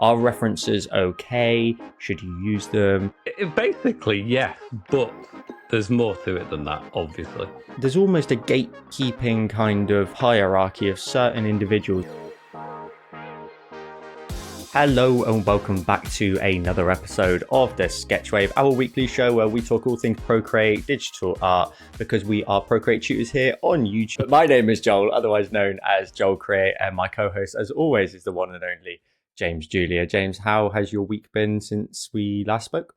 Are references okay? Should you use them? Basically, yes, but there's more to it than that, obviously. There's almost a gatekeeping kind of hierarchy of certain individuals. Hello and welcome back to another episode of the Sketchwave, our weekly show where we talk all things Procreate, digital art, because we are Procreate tutors here on YouTube. My name is Joel, otherwise known as JoelCreate, and my co-host, as always, is the one and only James Julier. James, how has your week been since we last spoke?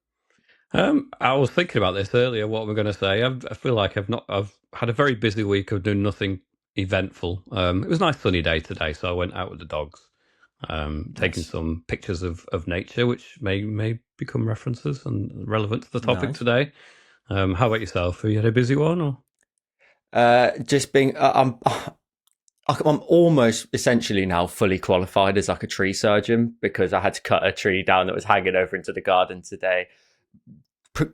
I was thinking about this earlier, what we're going to say. I feel like I've had a very busy week of doing nothing eventful. It was a nice sunny day today, so I went out with the dogs. Taking some pictures of nature, which may become references and relevant to the topic today. How about yourself? Have you had a busy one? Or? Just being, I'm almost essentially now fully qualified as like a tree surgeon because I had to cut a tree down that was hanging over into the garden today.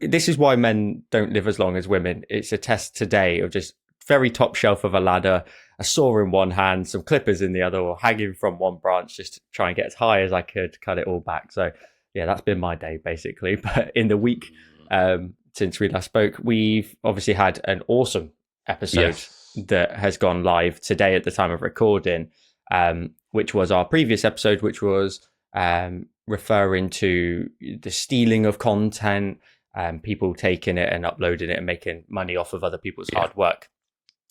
This is why men don't live as long as women. It's a test today of just very top shelf of a ladder, a saw in one hand, some clippers in the other, or hanging from one branch just to try and get as high as I could to cut it all back. So yeah, that's been my day basically. But in the week since we last spoke, we've obviously had an awesome episode that has gone live today at the time of recording, which was our previous episode, which was referring to the stealing of content, people taking it and uploading it and making money off of other people's hard work.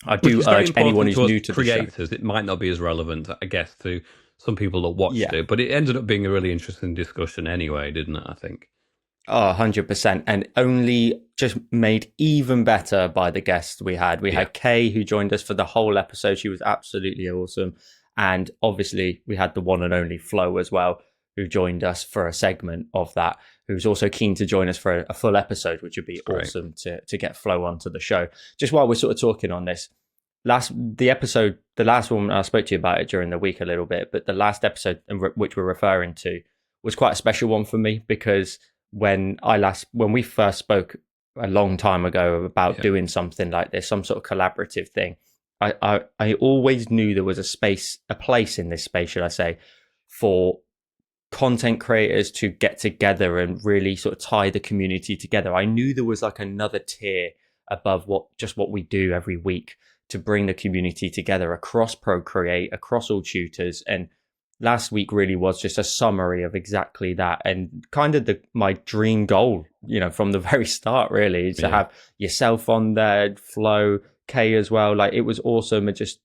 I do urge anyone who's new to creators, the show. It might not be as relevant, I guess, to some people that watched it, but it ended up being a really interesting discussion anyway, didn't it, I think? Oh, 100%. And only just made even better by the guests we had. We had Kay, who joined us for the whole episode. She was absolutely awesome. And obviously, we had the one and only Flo as well, who joined us for a segment of that, who's also keen to join us for a full episode, which would be awesome to get Flo onto the show. Just while we're sort of talking on this, the last one, I spoke to you about it during the week a little bit, but the last episode which we're referring to was quite a special one for me because when we first spoke a long time ago about doing something like this, some sort of collaborative thing, I always knew there was a place in this space, should I say, for content creators to get together and really sort of tie the community together. I knew there was like another tier above what we do every week to bring the community together across Procreate, across all tutors. And last week really was just a summary of exactly that and kind of my dream goal, from the very start, really, is to have yourself on there, Flo, Kay as well. Like, it was awesome. It just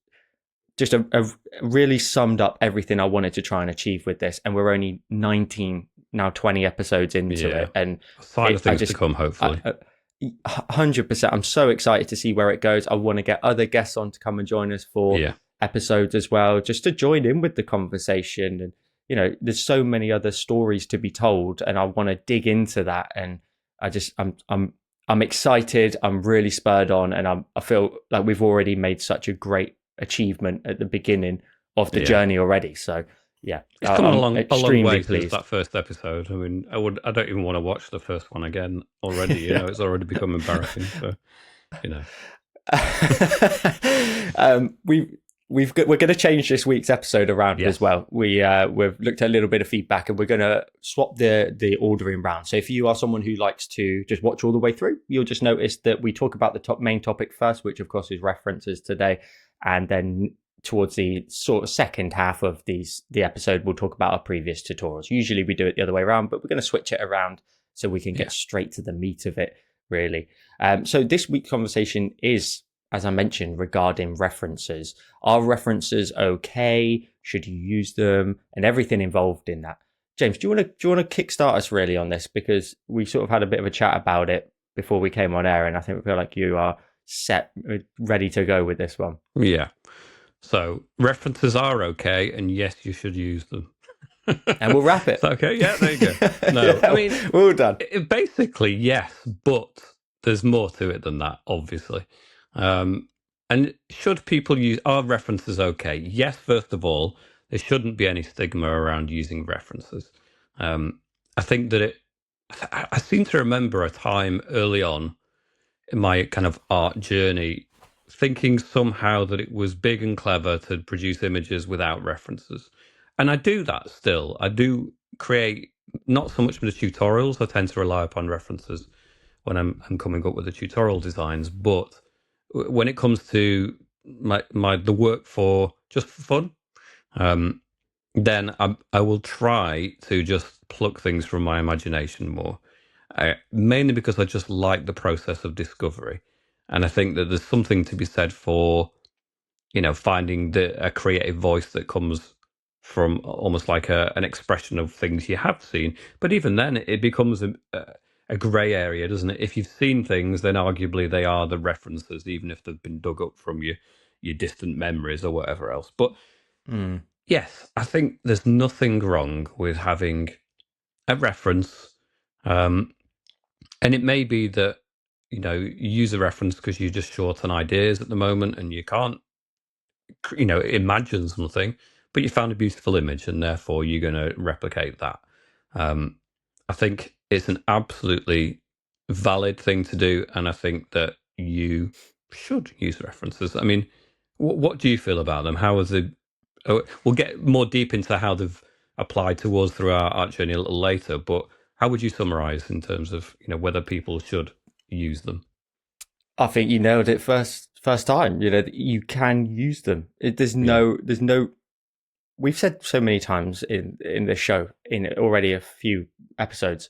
a really summed up everything I wanted to try and achieve with this. And we're only 19, now 20 episodes into it. And sign of things to come, hopefully. 100%. I'm so excited to see where it goes. I want to get other guests on to come and join us for episodes as well, just to join in with the conversation. And, there's so many other stories to be told and I want to dig into that. And I'm excited. I'm really spurred on. And I feel like we've already made such a great achievement at the beginning of the journey already. So it's come a long way pleased. Since that first episode. I mean, I don't even want to watch the first one again already. It's already become embarrassing. So, we're going to change this week's episode around as well. We've looked at a little bit of feedback and we're going to swap the ordering round. So if you are someone who likes to just watch all the way through, you'll just notice that we talk about the main topic first, which of course is references today. And then towards the sort of second half of the episode, we'll talk about our previous tutorials. Usually we do it the other way around, but we're going to switch it around so we can get straight to the meat of it, really. So this week's conversation is, as I mentioned, regarding references. Are references okay? Should you use them? And everything involved in that. James, do you want to kickstart us really on this? Because we sort of had a bit of a chat about it before we came on air, and I think we feel like you are set, ready to go with this one. Yeah. So references are okay, and yes, you should use them. And we'll wrap it. Okay, yeah, there you go. No, I mean, we're all done. Basically, yes, but there's more to it than that, obviously. And should people are references okay? Yes, first of all, there shouldn't be any stigma around using references. I think that I seem to remember a time early on in my kind of art journey thinking somehow that it was big and clever to produce images without references. And I do that still. I do create not so much with the tutorials. I tend to rely upon references when I'm coming up with the tutorial designs, but when it comes to the work for just for fun, um, then I will try to just pluck things from my imagination more, mainly because I just like the process of discovery, and I think that there's something to be said for finding a creative voice that comes from almost like an expression of things you have seen. But even then, it becomes a grey area, doesn't it? If you've seen things, then arguably they are the references, even if they've been dug up from your distant memories or whatever else. But Mm. yes, I think there's nothing wrong with having a reference, and it may be that you use a reference because you're just short on ideas at the moment and you can't imagine something, but you found a beautiful image and therefore you're going to replicate that. um, I think it's an absolutely valid thing to do, and I think that you should use references. I mean, what do you feel about them? How is it? We'll get more deep into how they've applied to us through our art journey a little later, but how would you summarize in terms of whether people should use them? I think you nailed it first time. You can use them. There's Yeah, no. We've said so many times in this show, in already a few episodes,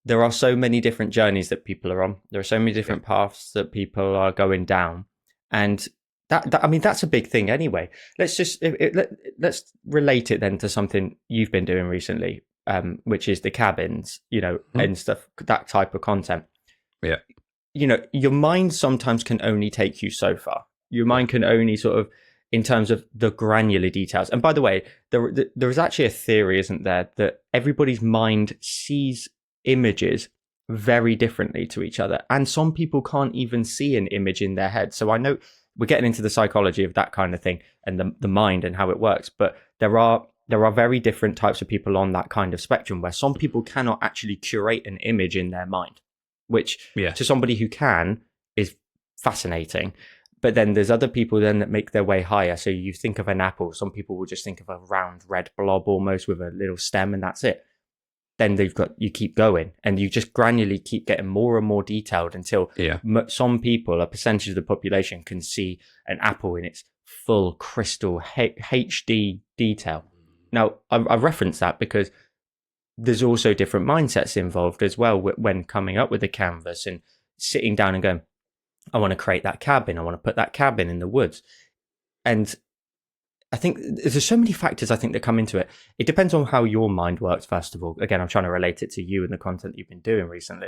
there are so many different journeys that people are on. There are so many yeah, different paths that people are going down, and that I mean that's a big thing anyway. Let's relate it then to something you've been doing recently, which is the cabins, mhm, and stuff, that type of content. yeah, Your mind sometimes can only take you so far. Your yeah, mind can only sort of, in terms of the granular details. And by the way, there is actually a theory, isn't there, that everybody's mind sees images very differently to each other. And some people can't even see an image in their head. So I know we're getting into the psychology of that kind of thing and the mind and how it works. But there are very different types of people on that kind of spectrum where some people cannot actually curate an image in their mind, which yeah, to somebody who can is fascinating. But then there's other people then that make their way higher. So you think of an apple, some people will just think of a round red blob almost with a little stem, and that's it. Then you keep going and you just gradually keep getting more and more detailed until yeah, some people, a percentage of the population, can see an apple in its full crystal HD detail. Now, I reference that because there's also different mindsets involved as well when coming up with a canvas and sitting down and going, I want to create that cabin. I want to put that cabin in the woods. And I think there's so many factors I think that come into it. It depends on how your mind works, first of all. Again, I'm trying to relate it to you and the content you've been doing recently.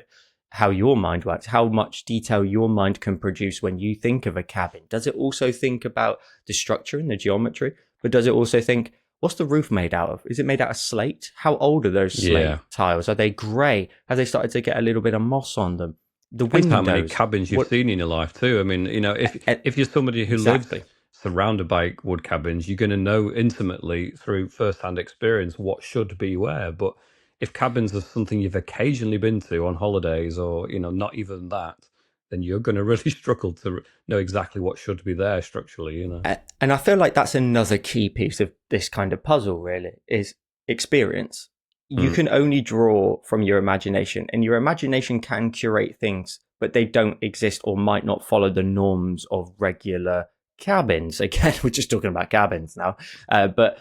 How your mind works, how much detail your mind can produce when you think of a cabin. Does it also think about the structure and the geometry? But does it also think, what's the roof made out of? Is it made out of slate? How old are those slate yeah. tiles? Are they grey? Have they started to get a little bit of moss on them? The Depends how many windows. cabins you've What seen in your life too. I mean, if you're somebody who lives exactly? surrounded by wood cabins, you're going to know intimately through first-hand experience what should be where. But if cabins are something you've occasionally been to on holidays, or not even that, then you're going to really struggle to know exactly what should be there structurally. And I feel like that's another key piece of this kind of puzzle, really, is experience. You Mm, can only draw from your imagination, and your imagination can curate things, but they don't exist or might not follow the norms of regular cabins. Again, we're just talking about cabins now. But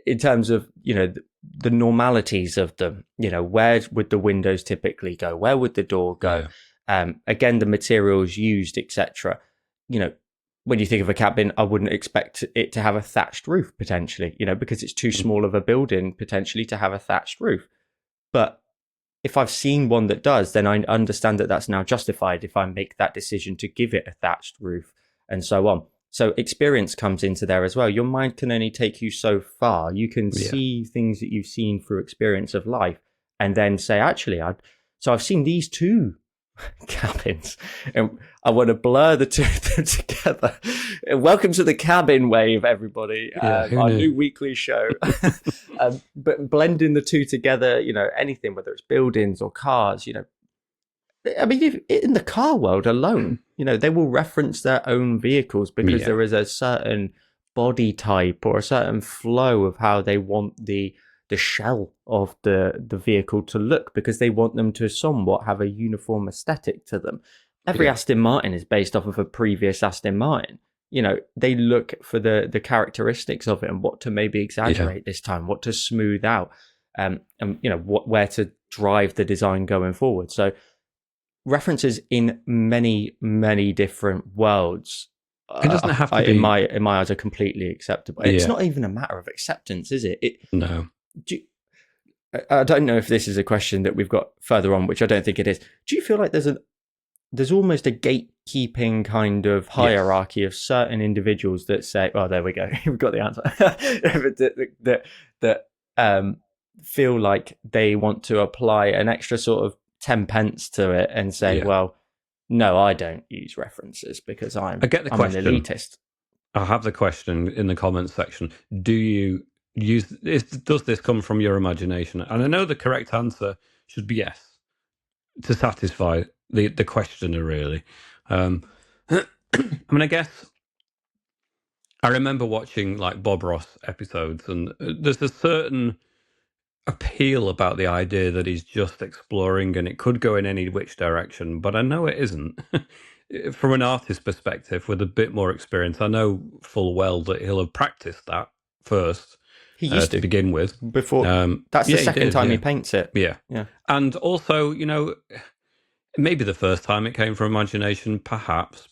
in terms of, the normalities of them, where would the windows typically go? Where would the door go? yeah. Again, the materials used, etc. You know, when you think of a cabin, I wouldn't expect it to have a thatched roof potentially, because it's too Mm, small of a building potentially to have a thatched roof. But if I've seen one that does, then I understand that that's now justified if I make that decision to give it a thatched roof and so on. So experience comes into there as well. Your mind can only take you so far. You can yeah. see things that you've seen through experience of life and then say, actually, so I've seen these two cabins, and I want to blur the two of them together. Welcome to the cabin wave, everybody. Yeah. Who Our knew? new weekly show. But blending the two together, anything, whether it's buildings or cars, I mean, if, in the car world alone, they will reference their own vehicles because Yeah. there is a certain body type or a certain flow of how they want the the shell of the vehicle to look, because they want them to somewhat have a uniform aesthetic to them. Every Aston Martin is based off of a previous Aston Martin. They look for the characteristics of it and what to maybe exaggerate this time, what to smooth out, and where to drive the design going forward. So references in many different worlds, It doesn't have to be, in my eyes, are completely acceptable. It's not even a matter of acceptance, is it? No. I don't know if this is a question that we've got further on, which I don't think it is. Do you feel like there's almost a gatekeeping kind of hierarchy of certain individuals that say, "Oh, there we go, we've got the answer," that feel like they want to apply an extra sort of 10 pence to it and say, "Well, no, I don't use references because I get the question. An elitist." I have the question in the comments section. Do you does this come from your imagination? And I know the correct answer should be yes, to satisfy the questioner, really. I mean, I guess I remember watching like Bob Ross episodes, and there's a certain appeal about the idea that he's just exploring and it could go in any which direction, but I know it isn't. From an artist perspective, with a bit more experience, I know full well that he'll have practiced that first. He used to begin with. Before that's the second time he paints it. Yeah. And also, maybe the first time it came from imagination, perhaps,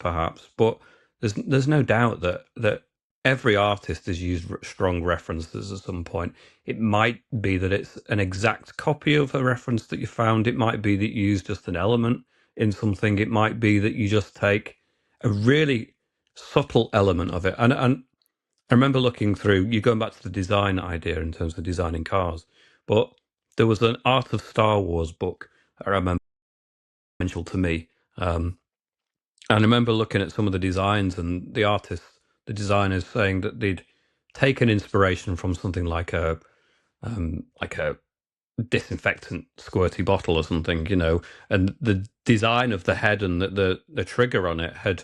but there's no doubt that every artist has used strong references at some point. It might be that it's an exact copy of a reference that you found. It might be that you use just an element in something. It might be that you just take a really subtle element of it. And I remember looking through, you're going back to the design idea in terms of designing cars, but there was an Art of Star Wars book I remember to me. And I remember looking at some of the designs and the designers saying that they'd taken inspiration from something like a disinfectant squirty bottle or something, and the design of the head and the trigger on it had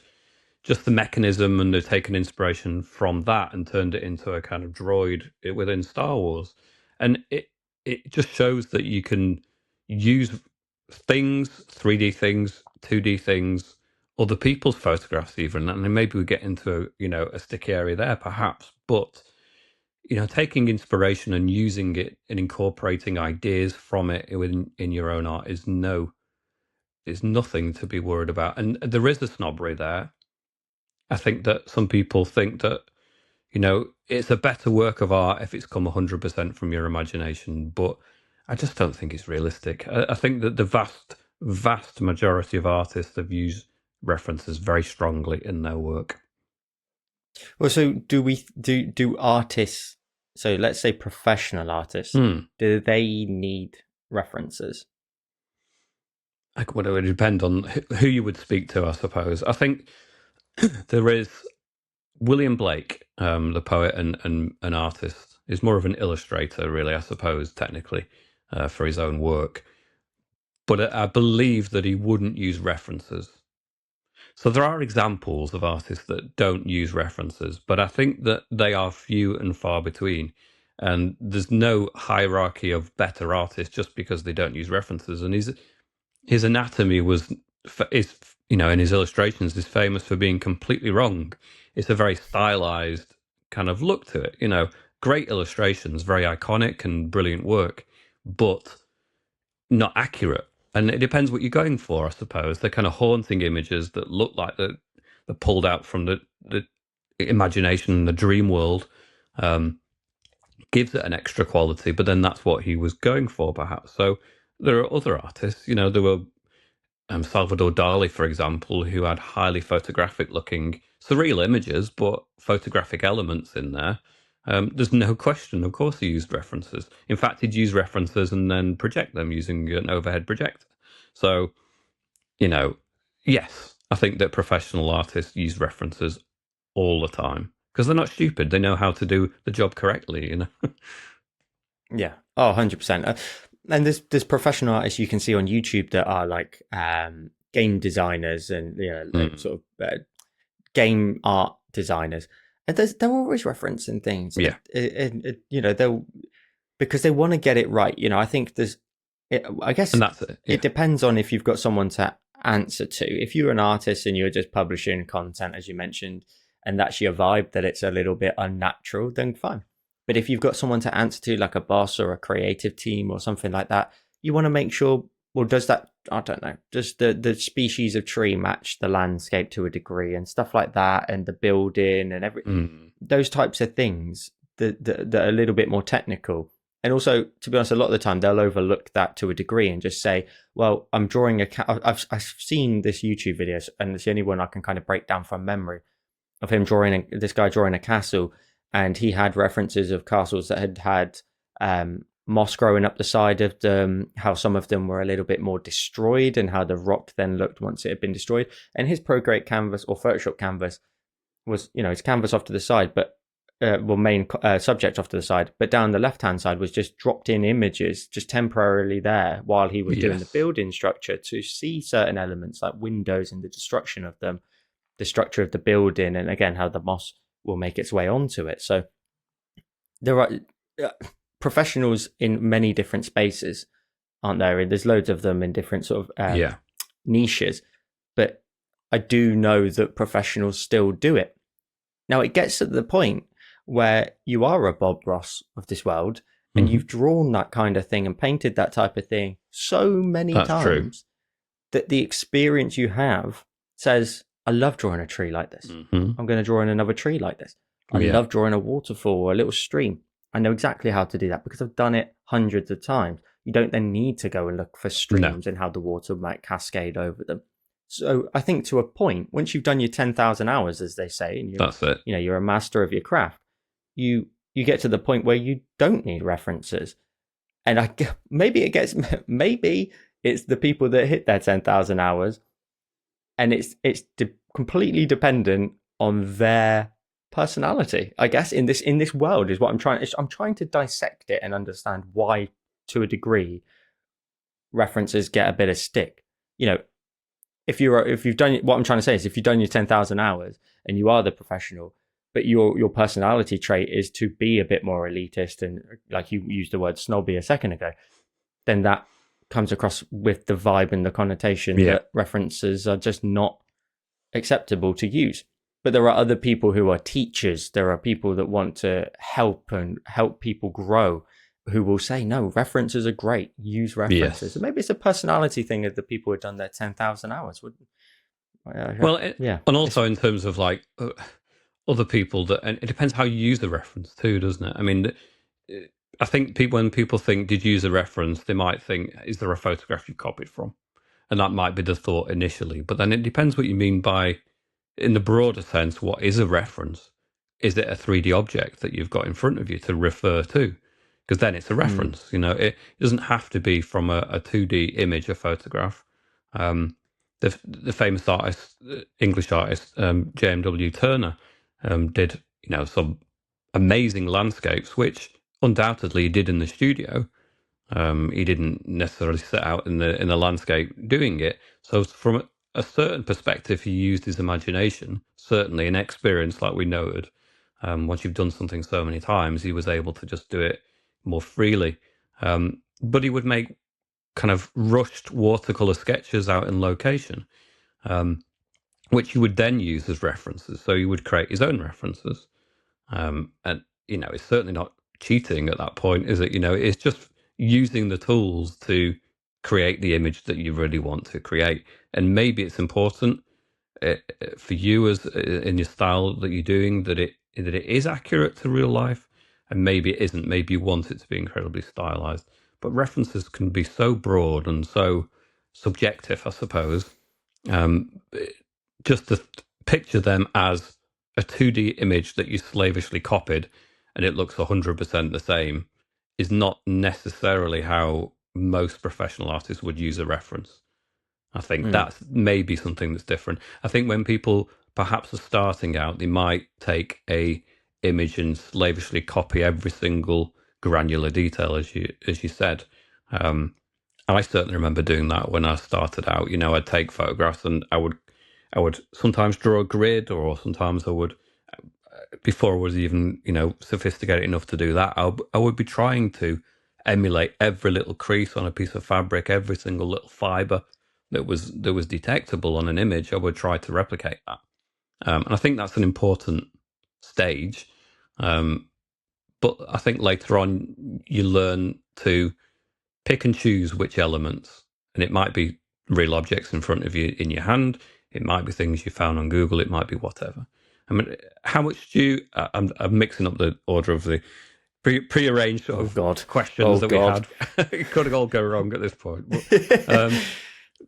just the mechanism, and they'd taken inspiration from that and turned it into a kind of droid within Star Wars. And it just shows that you can use things, 3D things, 2D things, other people's photographs even, and then maybe we get into a sticky area there perhaps, but taking inspiration and using it and incorporating ideas from it in your own art is nothing to be worried about. And there is a snobbery there. I think that some people think that it's a better work of art if it's come 100% from your imagination, but I just don't think it's realistic. I think that the vast majority of artists have used references very strongly in their work. Well, so do artists, so let's say professional artists, do they need references? Well, it would depend on who you would speak to, I suppose. I think there is William Blake, the poet and an artist, is more of an illustrator, really, I suppose, technically, for his own work. But I believe that he wouldn't use references. So there are examples of artists that don't use references, but I think that they are few and far between. And there's no hierarchy of better artists just because they don't use references. And his anatomy is in his illustrations is famous for being completely wrong. It's a very stylized kind of look to it. Great illustrations, very iconic and brilliant work, but not accurate. And it depends what you're going for, I suppose. They're kind of haunting images that look like they're pulled out from the imagination, the dream world, gives it an extra quality, but then that's what he was going for, perhaps. So there are other artists, there were Salvador Dali, for example, who had highly photographic looking, surreal images, but photographic elements in there. There's no question, of course, he used references. In fact, he'd use references and then project them using an overhead projector. So, yes, I think that professional artists use references all the time because they're not stupid. They know how to do the job correctly, Yeah. Oh, 100%. And there's professional artists you can see on YouTube that are like game designers and like sort of game art designers, and they're always referencing things. Yeah. They'll because they want to get it right. You know, I think I guess And that's it. Yeah. it depends on if you've got someone to answer to. If you're an artist and you're just publishing content, as you mentioned, and that's your vibe, that it's a little bit unnatural, then fine. But if you've got someone to answer to, like a boss or a creative team or something like that, you want to make sure, well, does that, I don't know, does the species of tree match the landscape to a degree and stuff like that, and the building and those types of things that are a little bit more technical. And also, to be honest, a lot of the time they'll overlook that to a degree and just say, well, I'm drawing I've seen this YouTube video, and it's the only one I can kind of break down from memory, of him this guy drawing a castle, and he had references of castles that had moss growing up the side of them, how some of them were a little bit more destroyed, and how the rock then looked once it had been destroyed. And his Procreate canvas or Photoshop canvas was, his canvas off to the side, but main subject off to the side, but down the left hand side was just dropped in images just temporarily there while he was doing the building structure, to see certain elements like windows and the destruction of them, the structure of the building, and again how the moss will make its way onto it. So there are professionals in many different spaces, aren't there? And there's loads of them in different sort of niches, but I do know that professionals still do it. Now it gets to the point where you are a Bob Ross of this world, and you've drawn that kind of thing and painted that type of thing so many times that the experience you have says, I love drawing a tree like this. I'm going to draw in another tree like this. I love drawing a waterfall or a little stream. I know exactly how to do that because I've done it hundreds of times. You don't then need to go and look for streams and how the water might cascade over them. So I think to a point, once you've done your 10,000 hours, as they say, and that's it. You're a master of your craft, you get to the point where you don't need references. And maybe it's the people that hit their 10,000 hours, and it's completely dependent on their personality, I guess, in this world is what I'm trying to dissect it and understand why, to a degree, references get a bit of stick. If you've done, what I'm trying to say is, if you've done your 10,000 hours and you are the professional, but your personality trait is to be a bit more elitist, and like you used the word snobby a second ago, then that comes across with the vibe and the connotation that references are just not acceptable to use. But there are other people who are teachers. There are people that want to help people grow, who will say, no, references are great. Use references. And maybe it's a personality thing of the people who have done their 10,000 hours. And also in terms of like other people and it depends how you use the reference too, doesn't it? I mean, I think when people think, did you use a reference, they might think, is there a photograph you copied from? And that might be the thought initially. But then it depends what you mean by, in the broader sense, what is a reference? Is it a 3D object that you've got in front of you to refer to? Because then it's a reference. It doesn't have to be from a 2D image, a photograph. The famous artist, English artist, J.M.W. Turner, did some amazing landscapes, which undoubtedly he did in the studio. He didn't necessarily set out in the landscape doing it. So from a certain perspective, he used his imagination, certainly an experience like we noted. Once you've done something so many times, he was able to just do it more freely. But he would make kind of rushed watercolor sketches out in location, which he would then use as references. So he would create his own references. And, it's certainly not cheating at that point, is it? It's just using the tools to create the image that you really want to create. And maybe it's important for you as in your style that you're doing that it is accurate to real life, and maybe it isn't. Maybe you want it to be incredibly stylized. But references can be so broad and so subjective, I suppose. Just to picture them as a 2D image that you slavishly copied and it looks 100% the same is not necessarily how most professional artists would use a reference. I think that's maybe something that's different. I think when people perhaps are starting out, they might take a image and slavishly copy every single granular detail, as you said. I certainly remember doing that when I started out. I'd take photographs and I would sometimes draw a grid, or sometimes I would before I was even, sophisticated enough to do that, I would be trying to emulate every little crease on a piece of fabric, every single little fiber that was detectable on an image. I would try to replicate that, and I think that's an important stage. But I think later on you learn to pick and choose which elements, and it might be real objects in front of you in your hand. It might be things you found on Google. It might be whatever. I mean, how much do you? I'm mixing up the order of the prearranged sort of questions that we had. It could all go wrong at this point.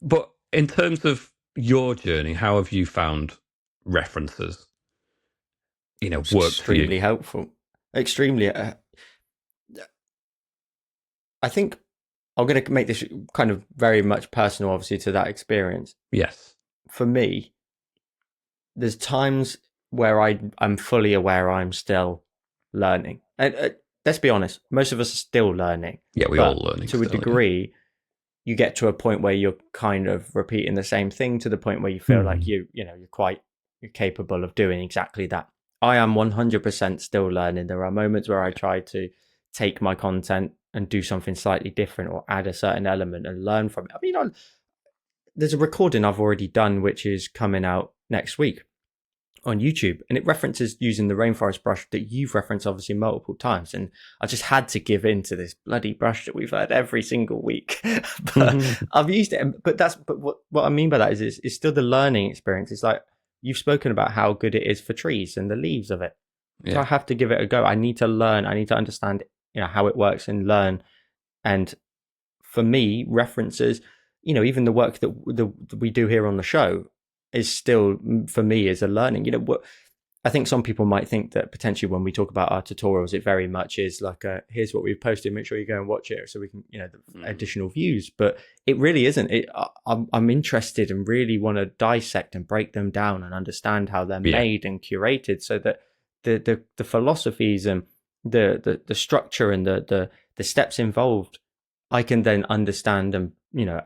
But in terms of your journey, how have you found references? Worked extremely for you? helpful. Extremely. I think I'm going to make this kind of very much personal, obviously, to that experience. Yes. For me, there's times where I'm fully aware I'm still learning. And let's be honest, most of us are still learning. Yeah, we're all learning. To a degree, you get to a point where you're kind of repeating the same thing to the point where you feel like you're capable of doing exactly that. I am 100% still learning. There are moments where I try to take my content and do something slightly different or add a certain element and learn from it. I mean, there's a recording I've already done, which is coming out next week on YouTube, and it references using the rainforest brush that you've referenced obviously multiple times, and I just had to give in to this bloody brush that we've had every single week. But I've used it, but what I mean by that is it's still the learning experience. It's like you've spoken about how good it is for trees and the leaves of it. Yeah. So I have to give it a go. I need to learn. I need to understand how it works and learn. And for me, references, even the work that we do here on the show is still, for me, is a learning. I think some people might think that potentially when we talk about our tutorials, it very much is like here's what we've posted, make sure you go and watch it so we can, the additional views. But it really isn't. I'm interested and really want to dissect and break them down and understand how they're made and curated, so that the philosophies and the structure and the steps involved, I can then understand and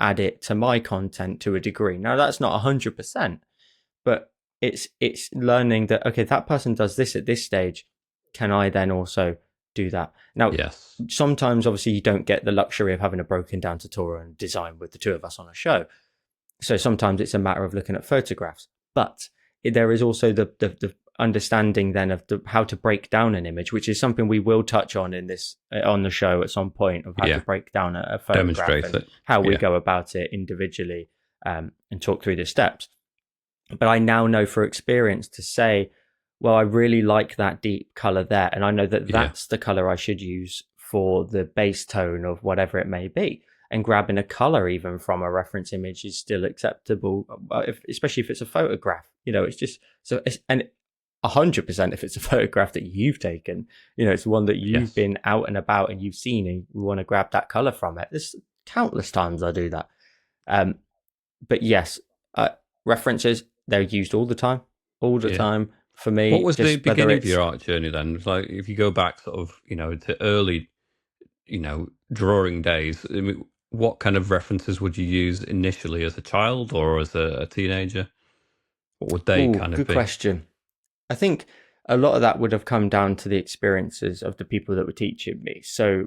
add it to my content to a degree. Now that's not 100%, but it's learning that, okay, that person does this at this stage, can I then also do that? Now, yes, sometimes obviously you don't get the luxury of having a broken down tutorial and design with the two of us on a show, so sometimes it's a matter of looking at photographs. But there is also the understanding then of how to break down an image, which is something we will touch on in this on the show at some point, of how to break down a photograph and how we go about it individually, and talk through the steps. But I now know for experience to say, well, I really like that deep color there, and I know that that's the color I should use for the base tone of whatever it may be. And grabbing a color even from a reference image is still acceptable, especially if it's a photograph. It's just so. And 100% if it's a photograph that you've taken, it's one that you've been out and about and you've seen, and you want to grab that color from it. There's countless times I do that. But yes, references, they're used all the time for me. What was the beginning of your art journey then? Like, if you go back sort of, to early, drawing days, I mean, what kind of references would you use initially as a child or as a teenager? What would they kind of be? Good question. I think a lot of that would have come down to the experiences of the people that were teaching me. So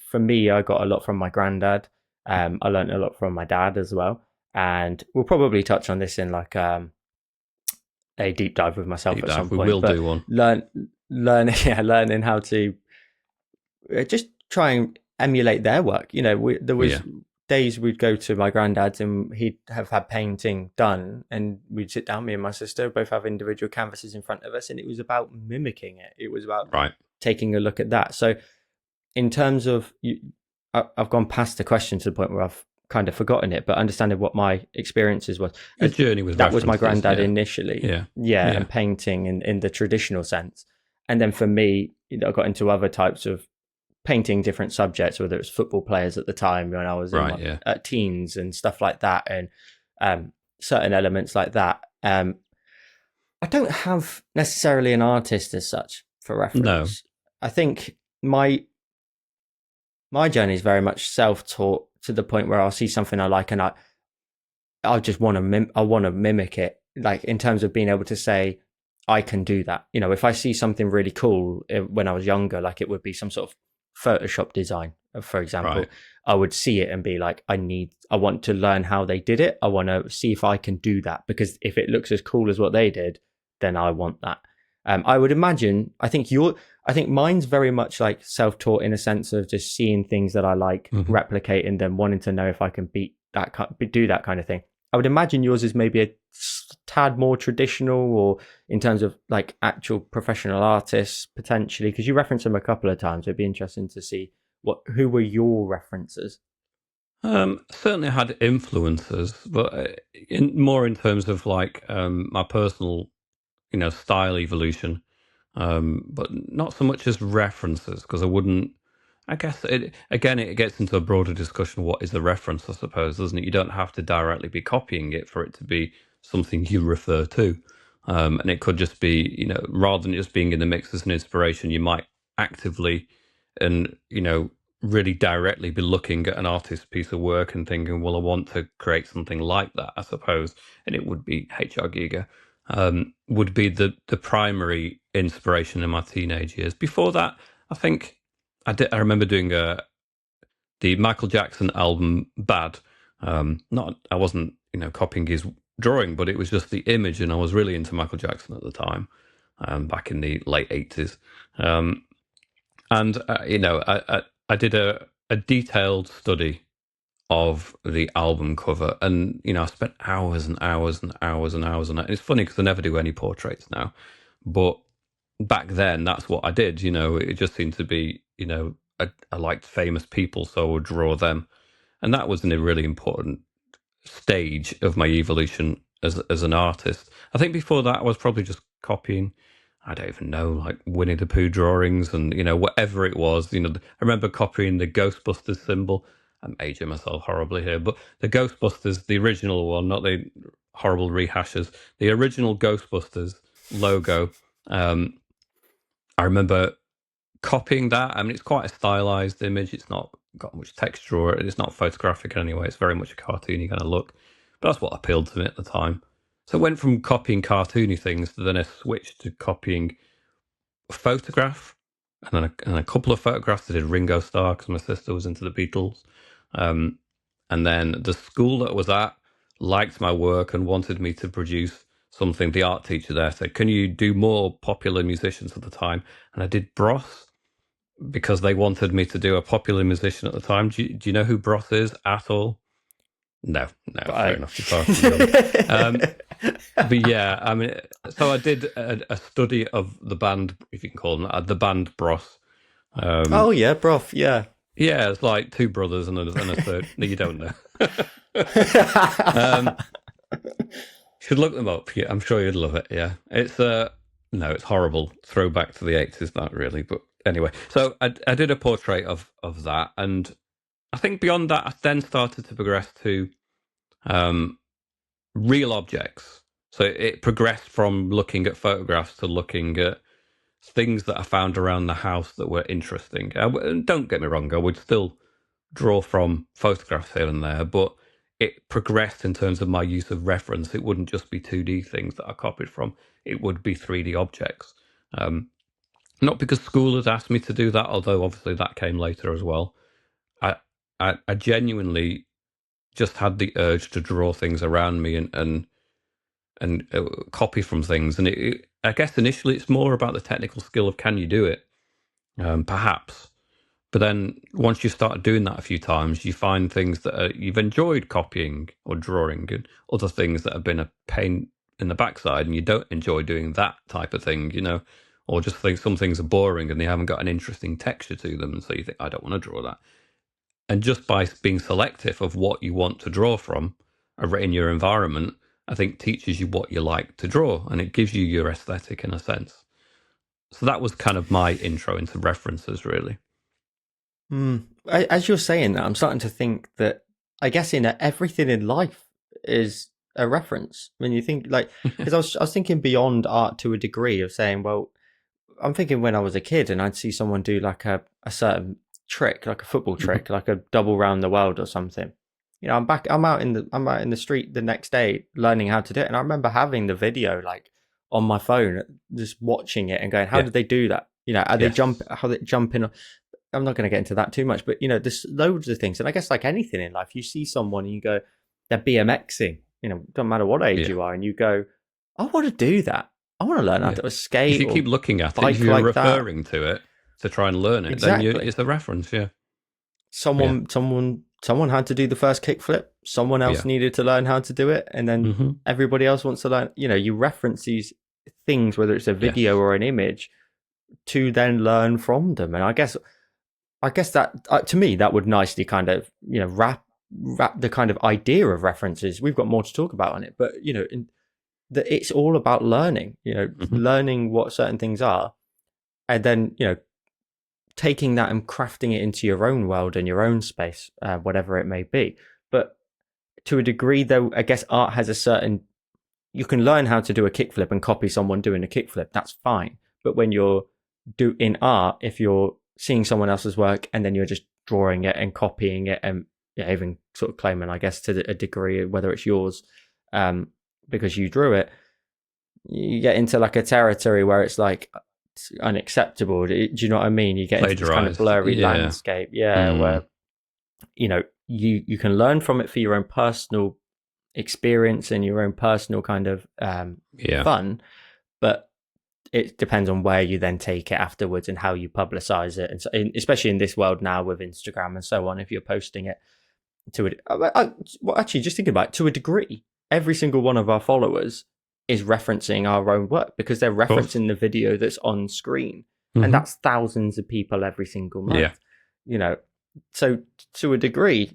for me, I got a lot from my granddad. I learned a lot from my dad as well. And we'll probably touch on this in like a deep dive with myself at some point. We will do one. Learning how to just try and emulate their work. There was days we'd go to my granddad's and he'd have had painting done, and we'd sit down, me and my sister both have individual canvases in front of us, and it was about mimicking it. It was about taking a look at that. So in terms of, I've gone past the question to the point where I've kind of forgotten it, but understanding what my experiences was. The journey with that was my granddad initially. And painting in the traditional sense. And then for me, I got into other types of painting different subjects, whether it was football players at the time when I was in my teens and stuff like that, and certain elements like that. I don't have necessarily an artist as such for reference. No. I think my journey is very much self-taught, to the point where I'll see something I like and I just want to mimic it, like in terms of being able to say, I can do that. You know, if I see something really cool when I was younger, like it would be some sort of Photoshop design, for Right. example, I would see it and be like, I want to learn how they did it. I want to see if I can do that, because if it looks as cool as what they did, then I want that. I would imagine, I think mine's very much like self-taught in a sense of just seeing things that I like, Hmm. replicating them, wanting to know if I can do that kind of thing. I would imagine yours is maybe a tad more traditional, or in terms of like actual professional artists potentially, because you referenced them a couple of times. It'd be interesting to see who were your references. Certainly had influences, but more in terms of like my personal, style evolution, but not so much as references because I wouldn't. I guess it gets into a broader discussion. What is a reference? I suppose, doesn't it? You don't have to directly be copying it for it to be something you refer to, and it could just be, rather than just being in the mix as an inspiration, you might actively and really directly be looking at an artist's piece of work and thinking, well, I want to create something like that, I suppose, and it would be HR Giga. Would be the primary inspiration in my teenage years. Before that, I think I remember doing the Michael Jackson album Bad. Not I wasn't copying his drawing, but it was just the image, and I was really into Michael Jackson at the time, back in the late 80s. Um, and I did a detailed study of the album cover, and I spent hours and hours and hours and hours on it. And it's funny because I never do any portraits now, but back then that's what I did. It just seemed to be, I liked famous people, so I would draw them, and that was a really important stage of my evolution as an artist. I think before that I was probably just copying. I don't even know, like Winnie the Pooh drawings and whatever it was. I remember copying the Ghostbusters symbol. I'm aging myself horribly here, but the Ghostbusters, the original one, not the horrible rehashes, the original Ghostbusters logo. Um, I remember copying that. I mean, it's quite a stylized image. It's not got much texture or it's not photographic anyway. It's very much a cartoony kind of look. But that's what appealed to me at the time. So I went from copying cartoony things to then I switched to copying a photograph and a couple of photographs. I did Ringo Starr because my sister was into the Beatles. Um, and then the school that I was at liked my work and wanted me to produce something. The art teacher there said, "Can you do more popular musicians at the time?" And I did Bros because they wanted me to do a popular musician at the time. Do you know who Bros is at all? No, no, fair But enough. You're far too young. But yeah, I mean, so I did a study of the band, if you can call them that, the band Bros. oh Um, yeah, prof, yeah. yeah, it's like two brothers and a third. No, you don't know. um, should look them up. Yeah, I'm sure you'd love it. Yeah, it's no, it's horrible. Throwback to the 80s, not really, but anyway. So I did a portrait of that, and I think beyond that, I then started to progress to um, real objects. So it progressed from looking at photographs to looking at things that I found around the house that were interesting. Don't get me wrong, I would still draw from photographs here and there, but it progressed in terms of my use of reference. It wouldn't just be 2D things that I copied from, it would be 3D objects. Um, Not because school had asked me to do that, although obviously that came later as well. I, I genuinely just had the urge to draw things around me and copy from things. And I guess initially it's more about the technical skill of can you do it, perhaps. But then once you start doing that a few times, you find things that you've enjoyed copying or drawing, and other things that have been a pain in the backside, and you don't enjoy doing that type of thing, or just think some things are boring and they haven't got an interesting texture to them, and so you think, I don't want to draw that. And just by being selective of what you want to draw from in your environment, I think teaches you what you like to draw, and it gives you your aesthetic in a sense. So that was kind of my intro into references, really. As you're saying that, I'm starting to think that I guess in everything in life is a reference. When you think like, because I was thinking beyond art to a degree of saying, well, I'm thinking when I was a kid and I'd see someone do like a certain trick, like a football trick, like a double round the world or something. You know, I'm out in the street the next day learning how to do it, and I remember having the video like on my phone, just watching it and going, how Yeah. did they do that? You know, are they Yes. how they jumping? I'm not going to get into that too much, but you know, there's loads of things, and I guess like anything in life, you see someone and you go, they're BMXing. You know, don't matter what age Yeah. you are, and you go, I want to do that. I want to learn how Yeah. to If skate you keep or looking at it, if bike you're like that. referring to it to try and learn it, then Exactly. it's a reference. Yeah. Yeah. Someone had to do the first kickflip. Someone else Yeah. needed to learn how to do it, and then Mm-hmm. everybody else wants to learn. You know, you reference these things, whether it's a video Yes. or an image, to then learn from them. And I guess that to me that would nicely kind of wrap the kind of idea of references. We've got more to talk about on it, but you know, it's all about learning. You know, Mm-hmm. learning what certain things are, and then you know taking that and crafting it into your own world and your own space, whatever it may be. But to a degree, though, I guess art has a certain. You can learn how to do a kickflip and copy someone doing a kickflip. That's fine. But when you're in art, if you're seeing someone else's work and then you're just drawing it and copying it and even sort of claiming, I guess, to a degree whether it's yours, because you drew it, you get into like a territory where it's like it's unacceptable. Do you know what I mean? You get into this kind of Plagiarized. blurry Yeah. landscape, yeah, Mm. where you know you can learn from it for your own personal experience and your own personal kind of Yeah. fun, but it depends on where you then take it afterwards and how you publicize it, and so, especially in this world now with Instagram and so on, if you're posting it to it. Well, actually, just thinking about it, to a degree, every single one of our followers is referencing our own work because they're Of course. referencing the video that's on screen, and Mm-hmm. that's thousands of people every single Yeah. month. You know, so to a degree,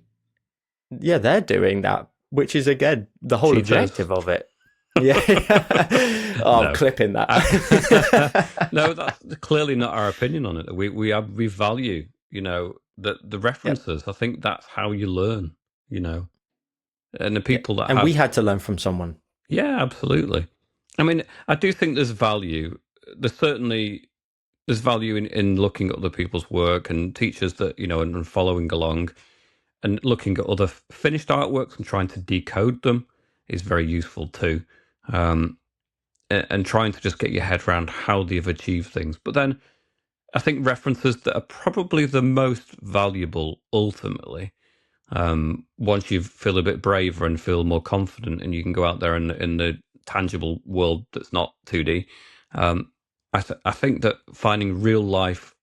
yeah, they're doing that, which is again the whole Cheaters. objective of it. Yeah. Oh, I'm No. clipping that. No, that's clearly not our opinion on it. We value, the Yep. references. I think that's how you learn, you know. And the Yeah. people that And we have, had to learn from someone. yeah, absolutely. I mean, I do think there's value. There's certainly there's value in looking at other people's work and teachers that, and following along and looking at other finished artworks and trying to decode them is very useful too. Um, and trying to just get your head around how they've achieved things. But then I think references that are probably the most valuable ultimately, once you feel a bit braver and feel more confident and you can go out there in the tangible world that's not 2D. I think that finding real life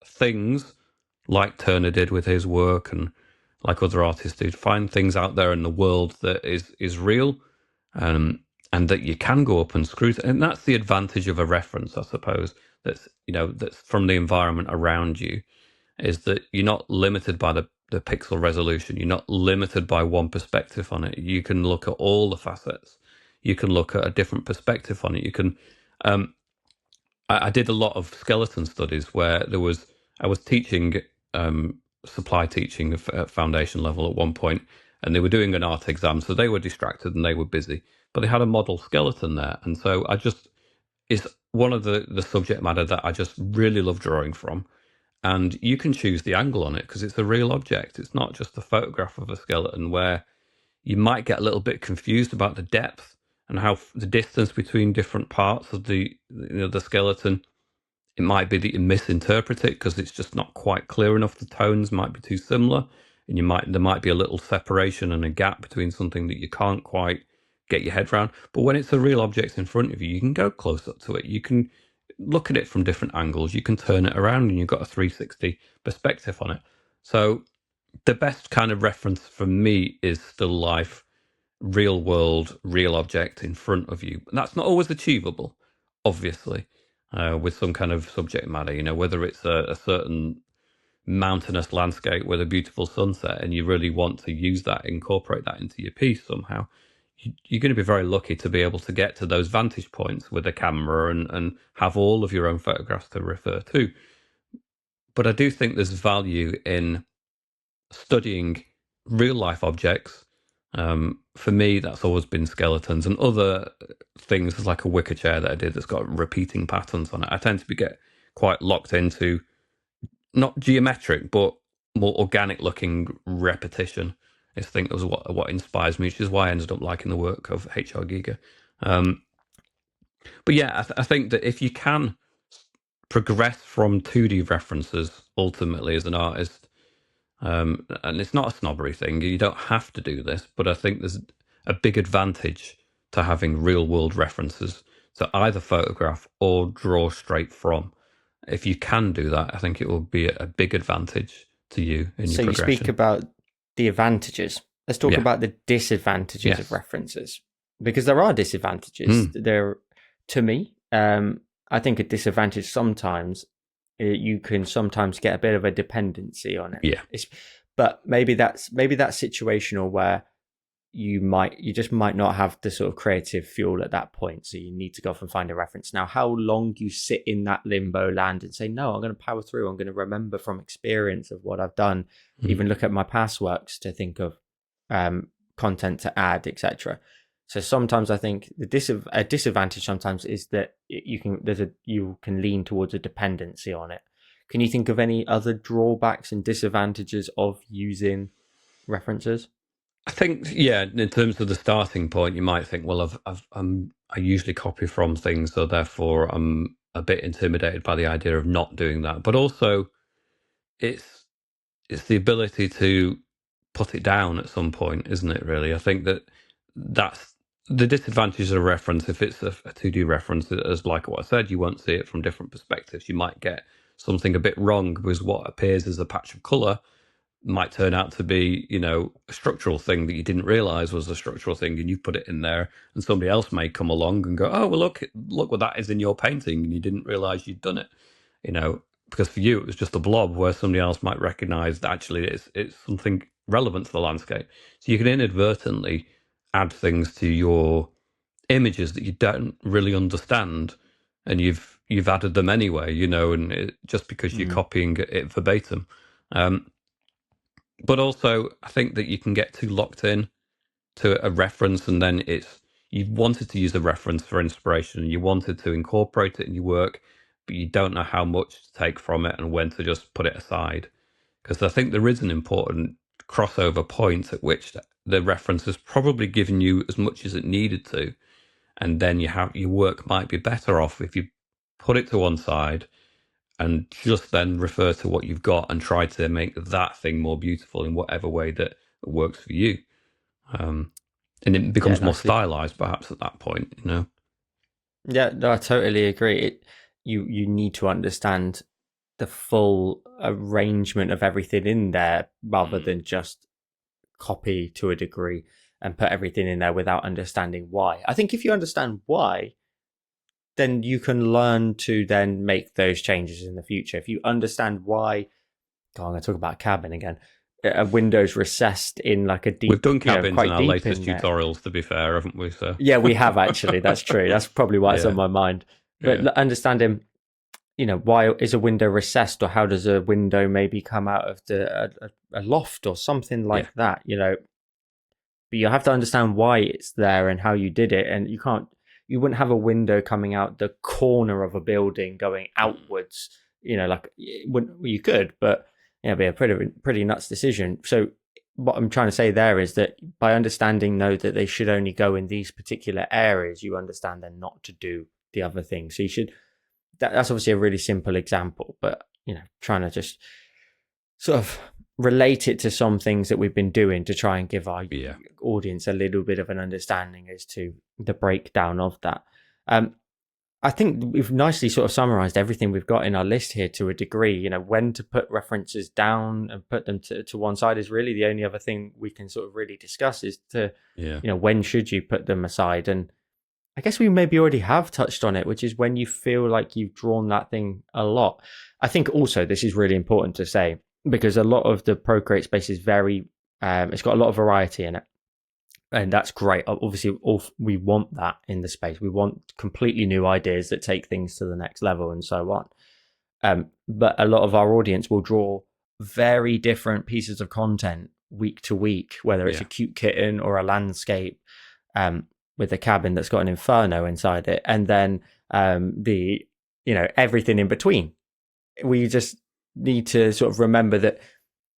things like Turner did with his work and like other artists did, find things out there in the world that is real, um, and that you can go up and scrutinize. And that's the advantage of a reference, I suppose. That's from the environment around you, is that you're not limited by the pixel resolution. You're not limited by one perspective on it. You can look at all the facets. You can look at a different perspective on it. You can. Um, I did a lot of skeleton studies where I was teaching, supply teaching at foundation level at one point, and they were doing an art exam, so they were distracted and they were busy, but they had a model skeleton there, and so it's one of the subject matter that I just really love drawing from, and you can choose the angle on it because it's a real object. It's not just a photograph of a skeleton where you might get a little bit confused about the depth and how the distance between different parts of the skeleton. It might be that you misinterpret it because it's just not quite clear enough. The tones might be too similar, and there might be a little separation and a gap between something that you can't quite get your head around. But when it's a real object in front of you, you can go close up to it. You can look at it from different angles. You can turn it around, and you've got a 360 perspective on it. So the best kind of reference for me is still life, real world, real object in front of you. And that's not always achievable, obviously, with some kind of subject matter, whether it's a certain mountainous landscape with a beautiful sunset and you really want to use that, incorporate that into your piece somehow. You're going to be very lucky to be able to get to those vantage points with a camera and have all of your own photographs to refer to. But I do think there's value in studying real life objects. For me, that's always been skeletons and other things like a wicker chair that I did that's got repeating patterns on it. I tend to get quite locked into not geometric, but more organic looking repetition. I think that was what inspires me, which is why I ended up liking the work of H.R. Giger. Um, But yeah, I think that if you can progress from 2D references ultimately as an artist, and it's not a snobbery thing, you don't have to do this, but I think there's a big advantage to having real world references to either photograph or draw straight from. If you can do that, I think it will be a big advantage to you in your So you speak progression. about the advantages. Let's talk Yeah. about the disadvantages of Yes. references, because there are disadvantages. Mm. There, to me, I think a disadvantage sometimes you can sometimes get a bit of a dependency on it. Yeah. But maybe that's situational where you just might not have the sort of creative fuel at that point, so you need to go off and find a reference. Now, how long you sit in that limbo land and say, no, I'm going to power through, I'm going to remember from experience of what I've done, Mm. even look at my past works to think of content to add, etc. So sometimes I think a disadvantage sometimes is that you can lean towards a dependency on it. Can you think of any other drawbacks and disadvantages of using references? I think, yeah, in terms of the starting point, you might think, well, I usually copy from things, so therefore I'm a bit intimidated by the idea of not doing that. But also, it's it's the ability to put it down at some point, isn't it? Really, I think that's the disadvantage of a reference. If it's a 2D reference, as like what I said, you won't see it from different perspectives. You might get something a bit wrong because what appears as a patch of color might turn out to be, a structural thing that you didn't realize was a structural thing, and you put it in there, and somebody else may come along and go, "Oh, well, look what that is in your painting," and you didn't realize you'd done it, because for you it was just a blob, where somebody else might recognize that actually it's something relevant to the landscape. So you can inadvertently add things to your images that you don't really understand, and you've added them anyway, and just because you're Mm. copying it verbatim. But also, I think that you can get too locked in to a reference, and then you wanted to use a reference for inspiration, and you wanted to incorporate it in your work, but you don't know how much to take from it and when to just put it aside. Because I think there is an important crossover point at which the reference has probably given you as much as it needed to, and then your work might be better off if you put it to one side and just then refer to what you've got and try to make that thing more beautiful in whatever way that works for you. Um, and it Yeah, becomes more nicely. stylized perhaps at that point. Yeah, no, I totally agree. You need to understand the full arrangement of everything in there rather Mm. than just copy to a degree and put everything in there without understanding why. I think if you understand why, then you can learn to then make those changes in the future. If you understand why, God, I'm going to talk about cabin again. A window's recessed in like a We've deep, done cabins in quite our deep latest in there. tutorials, to be fair, haven't we? So, Yeah, we have actually. That's true. That's probably why it's on yeah, my mind. yeah, But understanding, why is a window recessed, or how does a window maybe come out of a loft or something yeah, like that? But you have to understand why it's there and how you did it, and you wouldn't have a window coming out the corner of a building going outwards. Like you could, but it'd be a pretty nuts decision. So what I'm trying to say there is that by understanding, know that they should only go in these particular areas, you understand then not to do the other thing. So you should. That's obviously a really simple example, but trying to just sort of relate it to some things that we've been doing to try and give our yeah. audience a little bit of an understanding as to the breakdown of that. Um, I think we've nicely sort of summarized everything we've got in our list here to a degree. When to put references down and put them to one side is really the only other thing we can sort of really discuss is Yeah. when should you put them aside? And I guess we maybe already have touched on it, which is when you feel like you've drawn that thing a lot. I think also this is really important to say because a lot of the Procreate space is it's got a lot of variety in it. And that's great. Obviously, we want that in the space. We want completely new ideas that take things to the next level and so on. But a lot of our audience will draw very different pieces of content week to week, whether it's a Yeah. cute kitten or a landscape. With a cabin that's got an inferno inside it, and then the everything in between. We just need to sort of remember that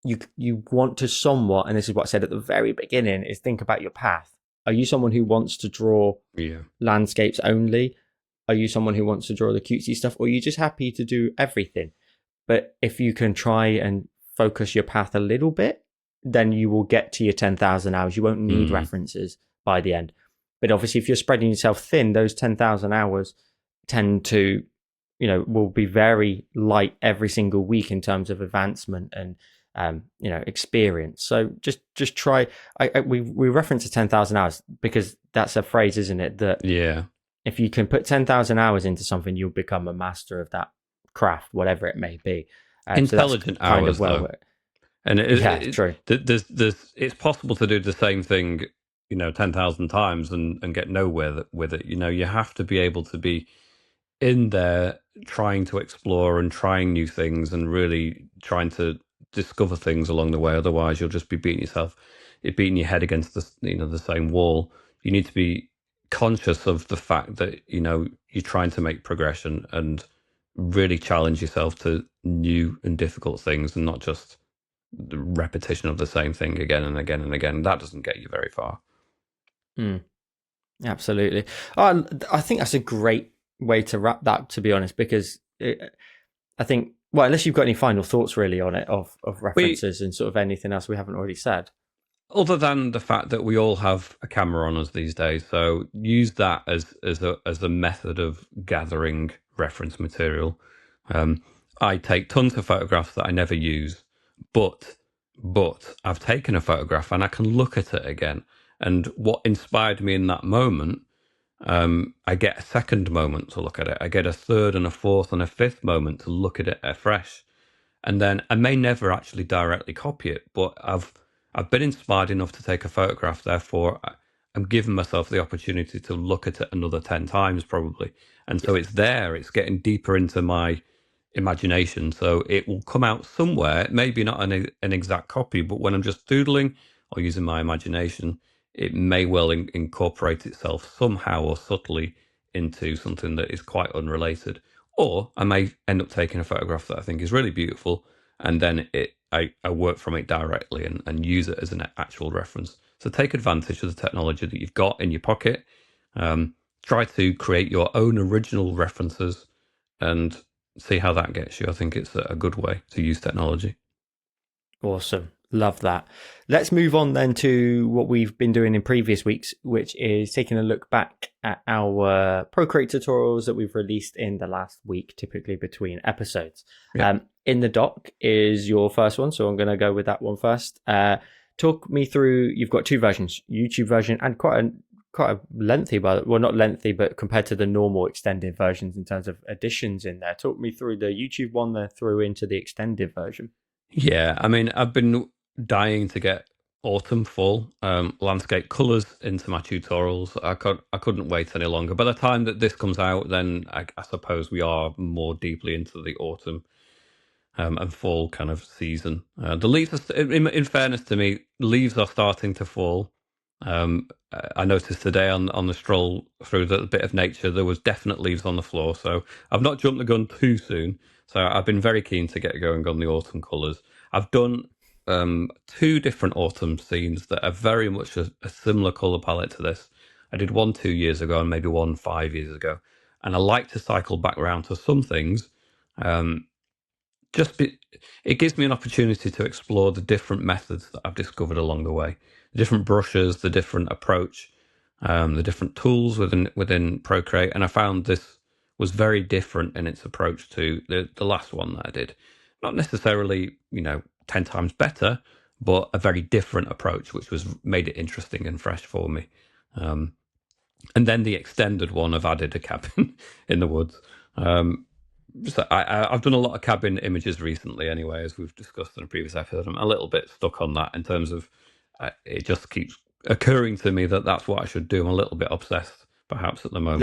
you want to somewhat, and this is what I said at the very beginning, is think about your path. Are you someone who wants to draw Yeah. landscapes only? Are you someone who wants to draw the cutesy stuff, or are you just happy to do everything? But if you can try and focus your path a little bit, then you will get to your 10,000 hours. You won't need references by the end. But obviously, if you're spreading yourself thin, those 10,000 hours tend to, will be very light every single week in terms of advancement and, experience. So just try. We reference to 10,000 hours because that's a phrase, isn't it? That if you can put 10,000 hours into something, you'll become a master of that craft, whatever it may be. Intelligent so kind hours, of well, though. And true. It's possible to do the same thing, 10,000 times and get nowhere with it. You have to be able to be in there trying to explore and trying new things and really trying to discover things along the way. Otherwise, you'll just be beating your head against the same wall. You need to be conscious of the fact that, you're trying to make progression and really challenge yourself to new and difficult things and not just the repetition of the same thing again and again and again. That doesn't get you very far. Absolutely. I think that's a great way to wrap that, to be honest, because I think, well, unless you've got any final thoughts really on it of references and sort of anything else we haven't already said. Other than the fact that we all have a camera on us these days, so use that as a method of gathering reference material. I take tons of photographs that I never use, but I've taken a photograph and I can look at it again. And what inspired me in that moment, I get a second moment to look at it. I get a third and a fourth and a fifth moment to look at it afresh. And then I may never actually directly copy it, but I've been inspired enough to take a photograph. Therefore, I'm giving myself the opportunity to look at it another 10 times probably. And so it's there, it's getting deeper into my imagination. So it will come out somewhere, maybe not an exact copy, but when I'm just doodling or using my imagination, it may well incorporate itself somehow or subtly into something that is quite unrelated. Or I may end up taking a photograph that I think is really beautiful, and then I work from it directly and use it as an actual reference. So take advantage of the technology that you've got in your pocket. Try to create your own original references and see how that gets you. I think it's a good way to use technology. Awesome. Love that. Let's move on then to what we've been doing in previous weeks, which is taking a look back at our Procreate tutorials that we've released in the last week, typically between episodes. Yep. In the doc is your first one, so I'm going to go with that one first. Talk me through, you've got two versions, YouTube version and quite a lengthy, well, not lengthy, but compared to the normal extended versions in terms of additions in there. Talk me through the YouTube one then through into the extended version. Yeah, I mean, I've been dying to get autumn, fall, landscape colours into my tutorials. I couldn't wait any longer. By the time that this comes out, then I suppose we are more deeply into the autumn and fall kind of season. The leaves, in fairness to me, leaves are starting to fall. I noticed today on the stroll through the bit of nature, there was definite leaves on the floor. So I've not jumped the gun too soon. So I've been very keen to get going on the autumn colours. I've done two different autumn scenes that are very much a similar colour palette to this. I did one 2 years ago and maybe one 5 years ago. And I like to cycle back around to some things. It gives me an opportunity to explore the different methods that I've discovered along the way, the different brushes, the different approach, the different tools within Procreate. And I found this was very different in its approach to the last one that I did. Not necessarily, 10 times better, but a very different approach, which made it interesting and fresh for me. And then the extended one, I've added a cabin in the woods. So I've done a lot of cabin images recently anyway, as we've discussed in a previous episode. I'm a little bit stuck on that in terms of it just keeps occurring to me that that's what I should do. I'm a little bit obsessed perhaps at the moment.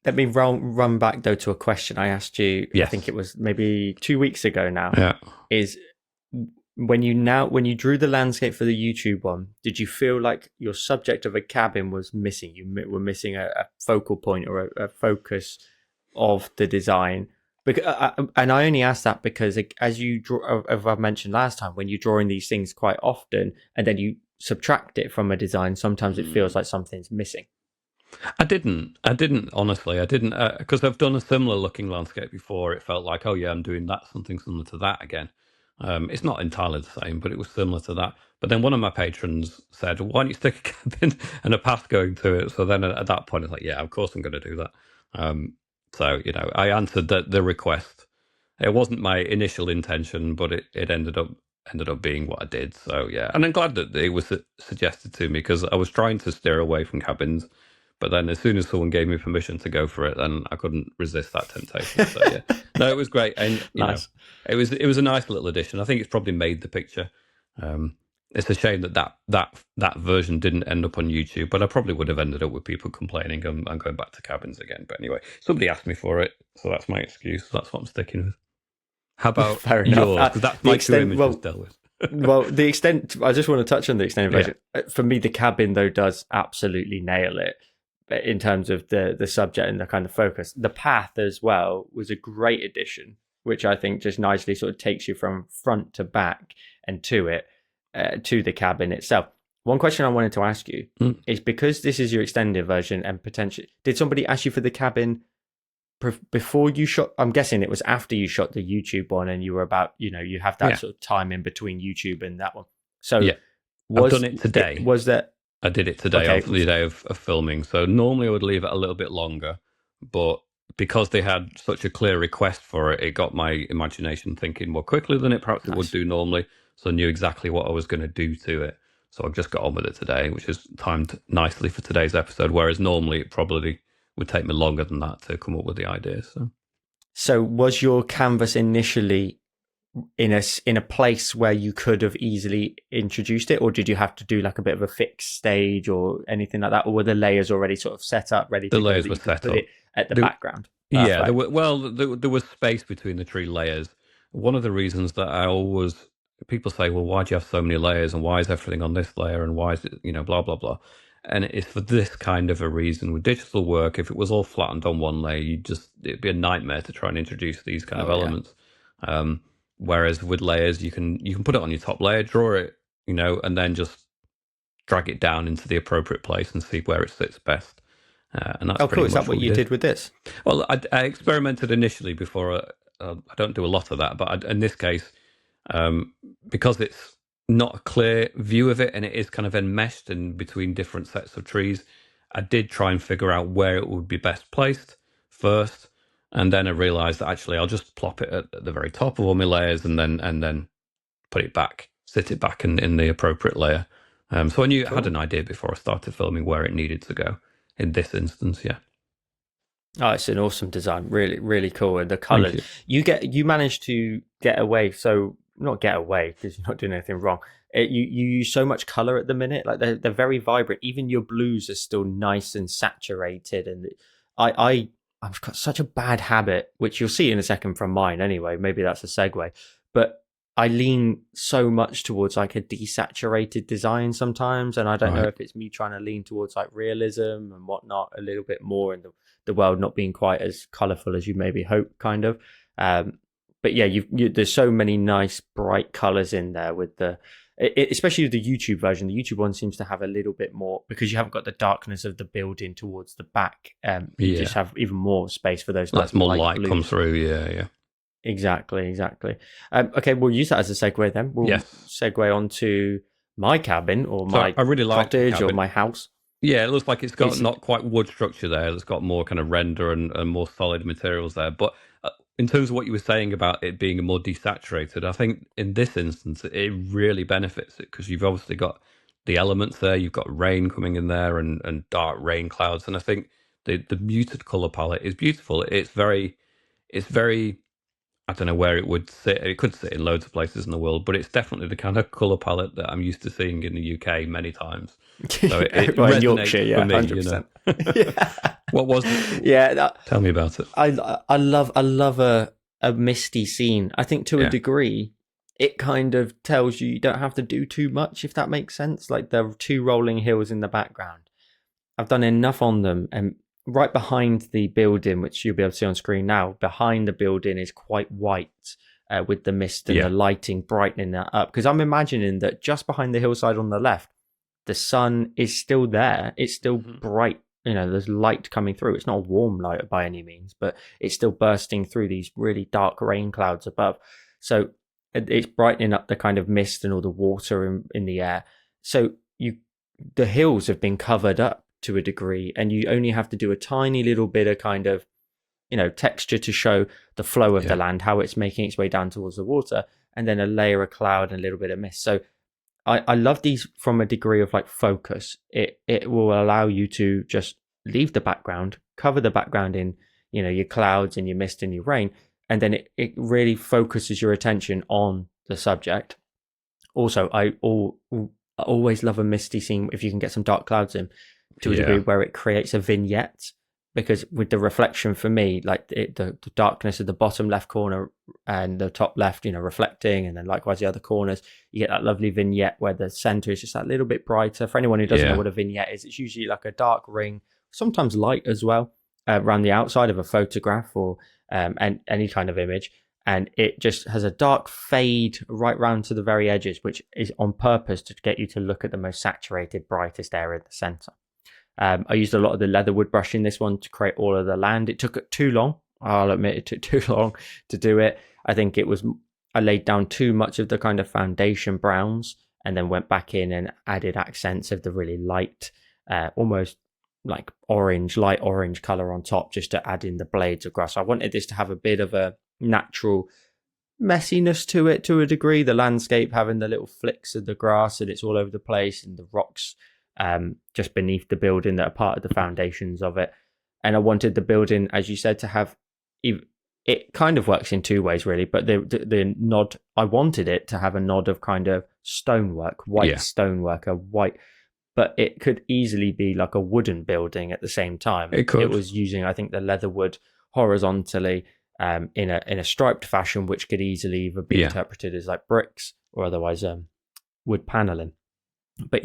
Let me run back though to a question I asked you. Yes. I think it was maybe 2 weeks ago now. Yeah. Is when you drew the landscape for the YouTube one, did you feel like your subject of a cabin was missing? You were missing a focal point or a focus of the design? And I only asked that because, as you draw, as I mentioned last time, when you're drawing these things quite often and then you subtract it from a design, sometimes it feels like something's missing. I didn't. Honestly. I didn't, because I've done a similar looking landscape before. It felt like, oh yeah, I'm doing that, something similar to that again. It's not entirely the same, but it was similar to that. But then one of my patrons said, "Why don't you stick a cabin and a path going to it?" So then at that point, it's like, yeah, of course I'm going to do that. So I answered the request. It wasn't my initial intention, but it ended up being what I did. So yeah, and I'm glad that it was suggested to me, because I was trying to steer away from cabins, but then as soon as someone gave me permission to go for it, then I couldn't resist that temptation. So yeah, no, it was great, and Nice. it was a nice little addition. I think it's probably made the picture. It's a shame that version didn't end up on YouTube, but I probably would have ended up with people complaining and going back to cabins again. But anyway, somebody asked me for it, so that's my excuse. That's what I'm sticking with. How about Fair enough. yours? Because that's The my two extent, images dealt with. well, the extent. I just want to touch on the extended Yeah. version. For me, the cabin though does absolutely nail it in terms of the subject and the kind of focus. The path as well was a great addition, which I think just nicely sort of takes you from front to back and to it, to the cabin itself. One question I wanted to ask you is, because this is your extended version and potentially, did somebody ask you for the cabin before you shot? I'm guessing it was after you shot the YouTube one, and you were about, you have that sort of time in between YouTube and that one. So yeah, I've done it today. Was that? I did it today, Okay. on the day of filming. So normally I would leave it a little bit longer, but because they had such a clear request for it, it got my imagination thinking more quickly than it perhaps it would do normally. So I knew exactly what I was going to do to it. So I've just got on with it today, which is timed nicely for today's episode. Whereas normally it probably would take me longer than that to come up with the ideas. So was your canvas initially in a place where you could have easily introduced it, or did you have to do like a bit of a fixed stage or anything like that, or were the layers already sort of set up, ready? The layers were set up at the background. Yeah, there was space between the three layers. One of the reasons that people say, well, why do you have so many layers, and why is everything on this layer, and why is it, blah blah blah, and it's for this kind of a reason. With digital work, if it was all flattened on one layer, it'd be a nightmare to try and introduce these kind of elements. Whereas with layers, you can put it on your top layer, draw it, and then just drag it down into the appropriate place and see where it sits best. And that's cool. Is that what you did with this? Well, I experimented initially before. I don't do a lot of that, but in this case, because it's not a clear view of it and it is kind of enmeshed in between different sets of trees, I did try and figure out where it would be best placed first, and then I realised that actually I'll just plop it at the very top of all my layers and then put it back, sit it back in the appropriate layer. So I knew I had an idea before I started filming where it needed to go. In this instance, yeah. Oh, it's an awesome design. Really, really cool. And the colors you managed to get away. So not get away, because you're not doing anything wrong. You use so much color at the minute. Like they're very vibrant. Even your blues are still nice and saturated. And I've got such a bad habit, which you'll see in a second from mine anyway. Maybe that's a segue. But I lean so much towards like a desaturated design sometimes, and I don't know if it's me trying to lean towards like realism and whatnot a little bit more, and the world not being quite as colorful as you maybe hope, kind of. But yeah, there's so many nice bright colors in there with especially the YouTube version. The YouTube one seems to have a little bit more, because you haven't got the darkness of the building towards the back. You just have even more space for those. That's more light come through. Yeah. Exactly. Okay, we'll use that as a segue then. We'll segue on to my cabin or my cottage or my house. Yeah, it looks like it's got not quite wood structure there. It's got more kind of render and more solid materials there. But in terms of what you were saying about it being more desaturated, I think in this instance, it really benefits it, because you've obviously got the elements there. You've got rain coming in there and dark rain clouds. And I think the muted color palette is beautiful. It's very, I don't know where it would sit. It could sit in loads of places in the world, but it's definitely the kind of colour palette that I'm used to seing in the UK many times. So it well, resonates in Yorkshire, yeah, for me, 100%. Yeah. What was it? Yeah, tell me about it. I love a misty scene. I think to a degree, it kind of tells you don't have to do too much, if that makes sense. Like the two rolling hills in the background, I've done enough on them, and right behind the building, which you'll be able to see on screen now, behind the building is quite white, with the mist and the lighting brightening that up. Because I'm imagining that just behind the hillside on the left, the sun is still there. It's still bright there's light coming through. It's not a warm light by any means, but it's still bursting through these really dark rain clouds above. So it's brightening up the kind of mist and all the water in the air. So the hills have been covered up to a degree, and you only have to do a tiny little bit of kind of texture to show the flow of the land, how it's making its way down towards the water, and then a layer of cloud and a little bit of mist. So I love these from a degree of like focus. It will allow you to just leave the background, cover the background in your clouds and your mist and your rain, and then it really focuses your attention on the subject. Also, I always love a misty scene if you can get some dark clouds in to a degree where it creates a vignette, because with the reflection for me, like the darkness of the bottom left corner and the top left, reflecting, and then likewise the other corners, you get that lovely vignette where the center is just that little bit brighter. For anyone who doesn't know what a vignette is, it's usually like a dark ring, sometimes light as well, around the outside of a photograph or and any kind of image. And it just has a dark fade right round to the very edges, which is on purpose to get you to look at the most saturated, brightest area in the center. I used a lot of the leatherwood brush in this one to create all of the land. It took too long. I'll admit it took too long to do it. I think I laid down too much of the kind of foundation browns and then went back in and added accents of the really light, almost like light orange color on top, just to add in the blades of grass. I wanted this to have a bit of a natural messiness to it to a degree. The landscape having the little flicks of the grass and it's all over the place, and the rocks just beneath the building that are part of the foundations of it. And I wanted the building, as you said, to have, it kind of works in two ways really, but the nod, I wanted it to have a nod of kind of stonework, white stonework, but it could easily be like a wooden building at the same time. It could. It was using, I think, the leatherwood horizontally in a striped fashion, which could easily either be interpreted as like bricks or otherwise wood paneling. But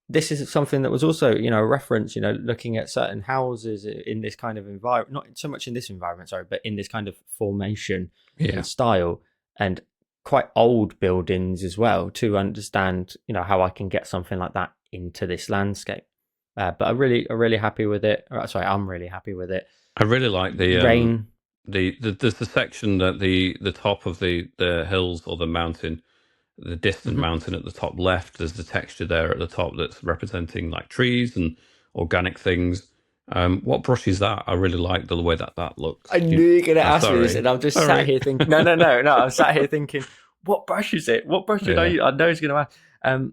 this is something that was also, a reference, looking at certain houses in this kind of environment, not so much in this environment, sorry, but in this kind of formation and style, and quite old buildings as well, to understand, how I can get something like that into this landscape. But I'm really happy with it. I'm really happy with it. I really like the rain. There's the section that the top of the hills or the mountain, the distant mountain at the top left. There's the texture there at the top that's representing like trees and organic things. What brush is that? I really like the way that looks. I knew you were going to ask me this, and I'm just sat here thinking, no. I'm sat here thinking, what brush is it? What brush did I use? I know he's going to ask.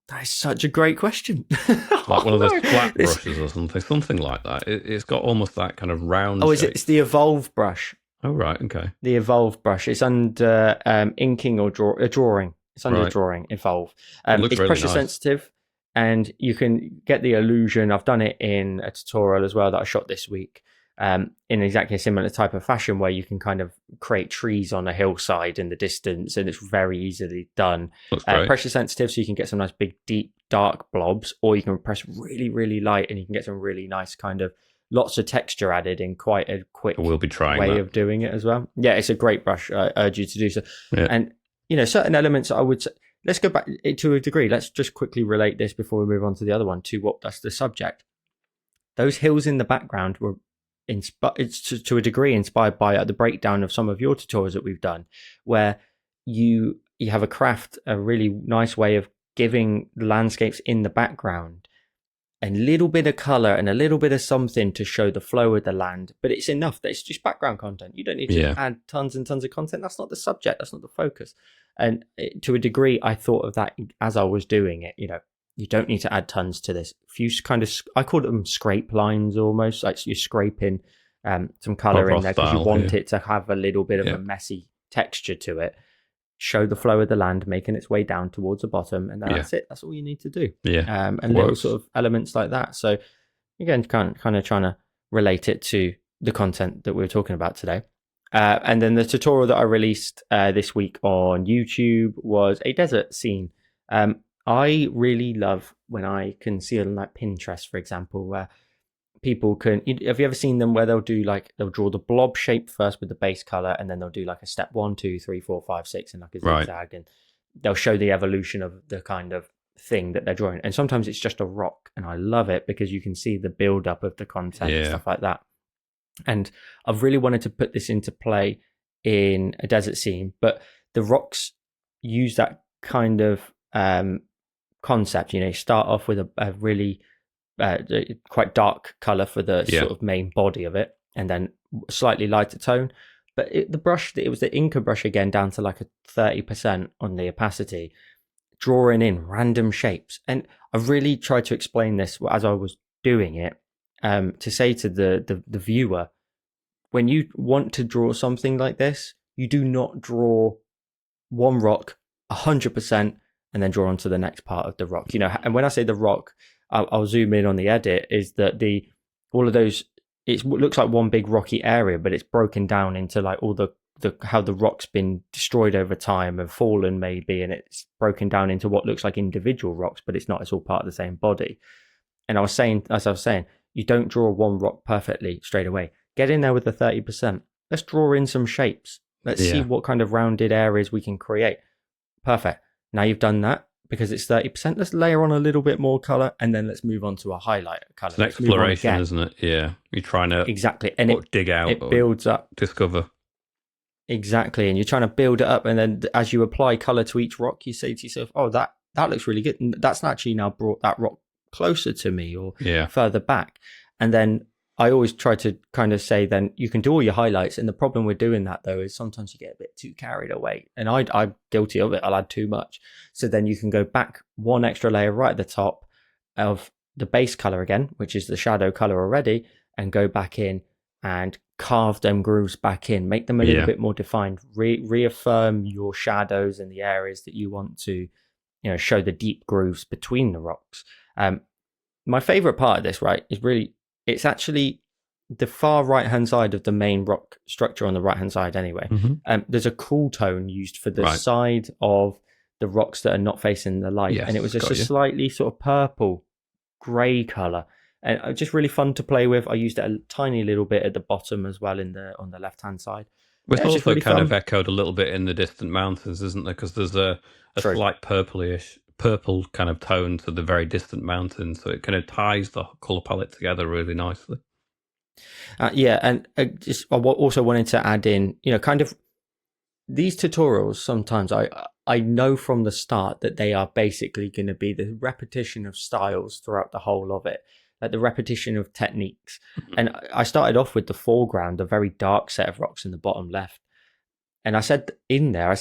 That is such a great question. Like one of those flat brushes or something like that. It's got almost that kind of round shape. It's the Evolve brush. Oh, right, okay. The Evolve brush. It's under inking or drawing. It's under drawing, Evolve. It's really pressure sensitive, and you can get the illusion. I've done it in a tutorial as well that I shot this week, in exactly a similar type of fashion, where you can kind of create trees on a hillside in the distance, and it's very easily done. Pressure sensitive, so you can get some nice big, deep, dark blobs, or you can press really, really light, and you can get some really nice kind of lots of texture added in quite a quick way of doing it as well. Yeah, it's a great brush. I urge you to do so. Yeah. And certain elements, I would say, let's go back to a degree. Let's just quickly relate this before we move on to the other one, to that's the subject. Those hills in the background were to a degree inspired by the breakdown of some of your tutorials that we've done, where you have a really nice way of giving landscapes in the background a little bit of color and a little bit of something to show the flow of the land, but it's enough that it's just background content. You don't need to add tons and tons of content. That's not the subject. That's not the focus. And to a degree, I thought of that as I was doing it. You don't need to add tons to this. If you kind of, I call them scrape lines almost, like you're scraping some color in there because you want it to have a little bit of a messy texture to it. Show the flow of the land making its way down towards the bottom, and that's it. That's all you need to do. And little sort of elements like that. So again, kind of trying to relate it to the content that we were talking about today. And then the tutorial that I released this week on YouTube was a desert scene. I really love when I can see on like Pinterest, for example, where people can, have you ever seen them where they'll draw the blob shape first with the base color, and then they'll do like a step 1, 2, 3, 4, 5, 6 and like a zigzag, and they'll show the evolution of the kind of thing that they're drawing. And sometimes it's just a rock, and I love it because you can see the build up of the content and stuff like that. And I've really wanted to put this into play in a desert scene, but the rocks use that kind of concept. You start off with a really quite dark color for the sort of main body of it, and then slightly lighter tone. But the brush, it was the Inca brush again, down to like a 30% on the opacity, drawing in random shapes. And I really tried to explain this as I was doing it, to say to the viewer, when you want to draw something like this, you do not draw one rock 100% and then draw onto the next part of the rock. And when I say the rock, I'll zoom in on the edit, is that all of those, it looks like one big rocky area, but it's broken down into like all the how the rock's been destroyed over time and fallen maybe, and it's broken down into what looks like individual rocks, but it's not. It's all part of the same body. And as I was saying, you don't draw one rock perfectly straight away. Get in there with the 30%. Let's draw in some shapes. Let's see what kind of rounded areas we can create. Perfect. Now you've done that, because it's 30%. Let's layer on a little bit more color, and then let's move on to a highlight color. It's an exploration, isn't it? Yeah. You're trying to dig out. It builds up. Discover. Exactly. And you're trying to build it up. And then as you apply color to each rock, you say to yourself, oh, that looks really good. And that's actually now brought that rock closer to me or further back. And then I always try to kind of say, then you can do all your highlights. And the problem with doing that, though, is sometimes you get a bit too carried away. And I'm guilty of it. I'll add too much. So then you can go back one extra layer right at the top of the base color again, which is the shadow color already, and go back in and carve them grooves back in, make them a little bit more defined, reaffirm your shadows and the areas that you want to, show the deep grooves between the rocks. My favorite part of this, right, is really, it's actually the far right hand side of the main rock structure on the right hand side anyway. There's a cool tone used for the side of the rocks that are not facing the light, and it was just a slightly sort of purple grey color, and just really fun to play with. I used it a tiny little bit at the bottom as well on the left hand side. It's also really kind of echoed a little bit in the distant mountains, isn't there? Because there's a slight purple kind of tone to the very distant mountains, so it kind of ties the color palette together really nicely. And I also wanted to add in, kind of these tutorials. Sometimes I know from the start that they are basically going to be the repetition of styles throughout the whole of it, like the repetition of techniques. And I started off with the foreground, a very dark set of rocks in the bottom left. And I said in there,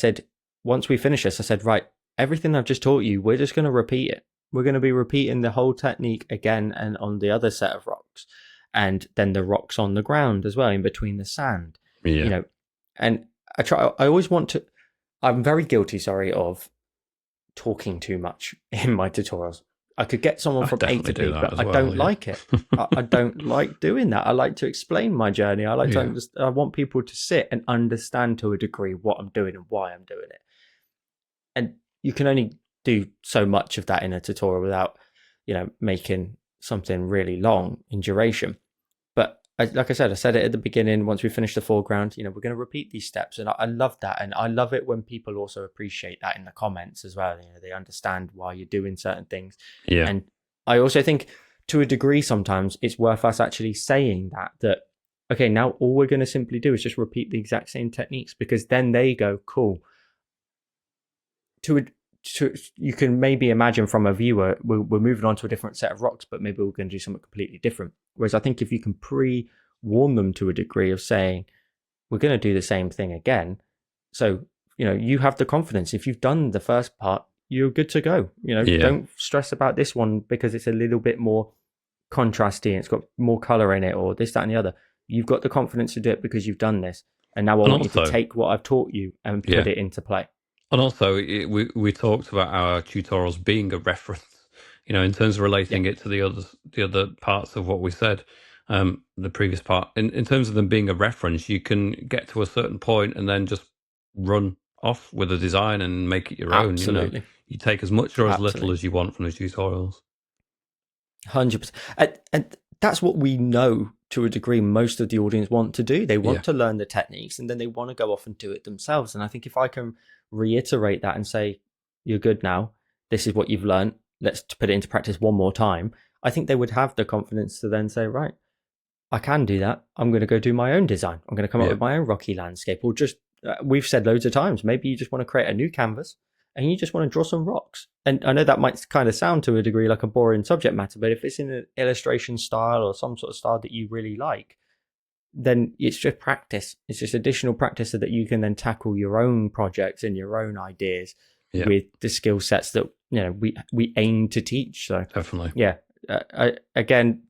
once we finish this, I said, right, everything I've just taught you, we're just going to repeat it. We're going to be repeating the whole technique again and on the other set of rocks. And then the rocks on the ground as well, in between the sand. And I always want to, I'm very guilty, of talking too much in my tutorials. I could get someone from A to B, but I don't like it. I don't like doing that. I like to explain my journey. I like to I want people to sit and understand to a degree what I'm doing and why I'm doing it. And you can only do so much of that in a tutorial without, making something really long in duration. But like I said it at the beginning, once we finish the foreground, we're going to repeat these steps. And I love that. And I love it when people also appreciate that in the comments as well. They understand why you're doing certain things. Yeah. And I also think to a degree, sometimes it's worth us actually saying that, okay, now all we're going to simply do is just repeat the exact same techniques, because then they go, cool. You can maybe imagine from a viewer, we're moving on to a different set of rocks, but maybe we're going to do something completely different. Whereas I think if you can pre-warn them to a degree of saying, we're going to do the same thing again. So, you have the confidence. If you've done the first part, you're good to go. Don't stress about this one because it's a little bit more contrasty and it's got more color in it or this, that, and the other. You've got the confidence to do it because you've done this. And now I want you to take what I've taught you and put it into play. And also, we talked about our tutorials being a reference, in terms of relating it to the other parts of what we said, the previous part. In terms of them being a reference, you can get to a certain point and then just run off with a design and make it your own. Absolutely. You take as much or as little as you want from the tutorials. 100%. And that's what we know to a degree most of the audience want to do. They want to learn the techniques and then they want to go off and do it themselves. And I think if I can reiterate that and say, you're good now, this is what you've learned, let's put it into practice one more time, I think they would have the confidence to then say, right, I can do that. I'm going to go do my own design. I'm going to come up with my own rocky landscape. Or just, we've said loads of times, maybe you just want to create a new canvas and you just want to draw some rocks. And I know that might kind of sound to a degree like a boring subject matter, but if it's in an illustration style or some sort of style that you really like, then it's just practice. It's just additional practice so that you can then tackle your own projects and your own ideas with the skill sets that, you know, we aim to teach. So definitely, again,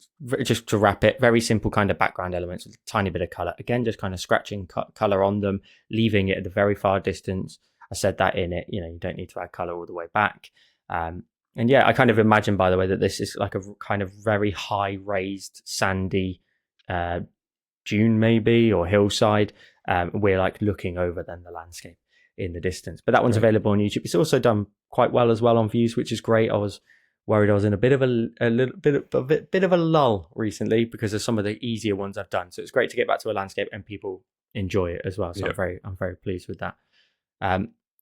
just to wrap it, very simple kind of background elements with a tiny bit of color. Again, just kind of scratching color on them, leaving it at the very far distance. I said that in it. You know, you don't need to add color all the way back. And I kind of imagine, by the way, that this is like a kind of very high raised, sandy dune maybe, or hillside. We're like looking over then the landscape in the distance. But that one's available on YouTube. It's also done quite well as well on views, which is great. I was worried I was in a bit of a lull recently because of some of the easier ones I've done. So it's great to get back to a landscape and people enjoy it as well. So I'm very pleased with that.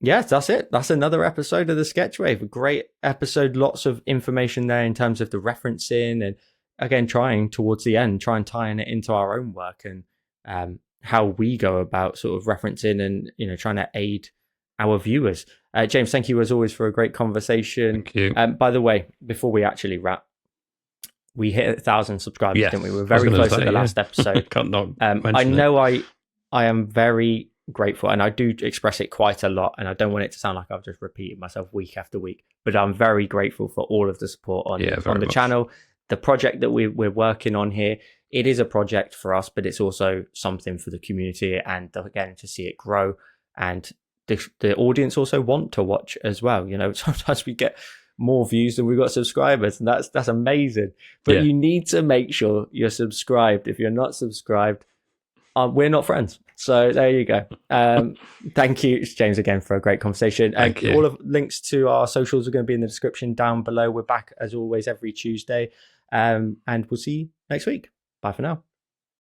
Yes, that's it. That's another episode of the Sketch Wave. A great episode, lots of information there in terms of the referencing, and again, trying towards the end, tying it into our own work and how we go about sort of referencing and, you know, trying to aid our viewers. James, thank you as always for a great conversation. Thank you. By the way, before we actually wrap, we hit 1,000 subscribers, didn't we? We were very close at the last episode. I know I am very grateful, and I do express it quite a lot, and I don't want it to sound like I've just repeated myself week after week, but I'm very grateful for all of the support on the channel. The project that we're working on here, it is a project for us, but it's also something for the community, and again, to see it grow. And the audience also want to watch as well. You know, sometimes we get more views than we've got subscribers, and that's amazing. But you need to make sure you're subscribed. If you're not subscribed, we're not friends. So there you go. Thank you, James, again for a great conversation. All of links to our socials are going to be in the description down below. We're back as always every Tuesday, and we'll see you next week. Bye for now.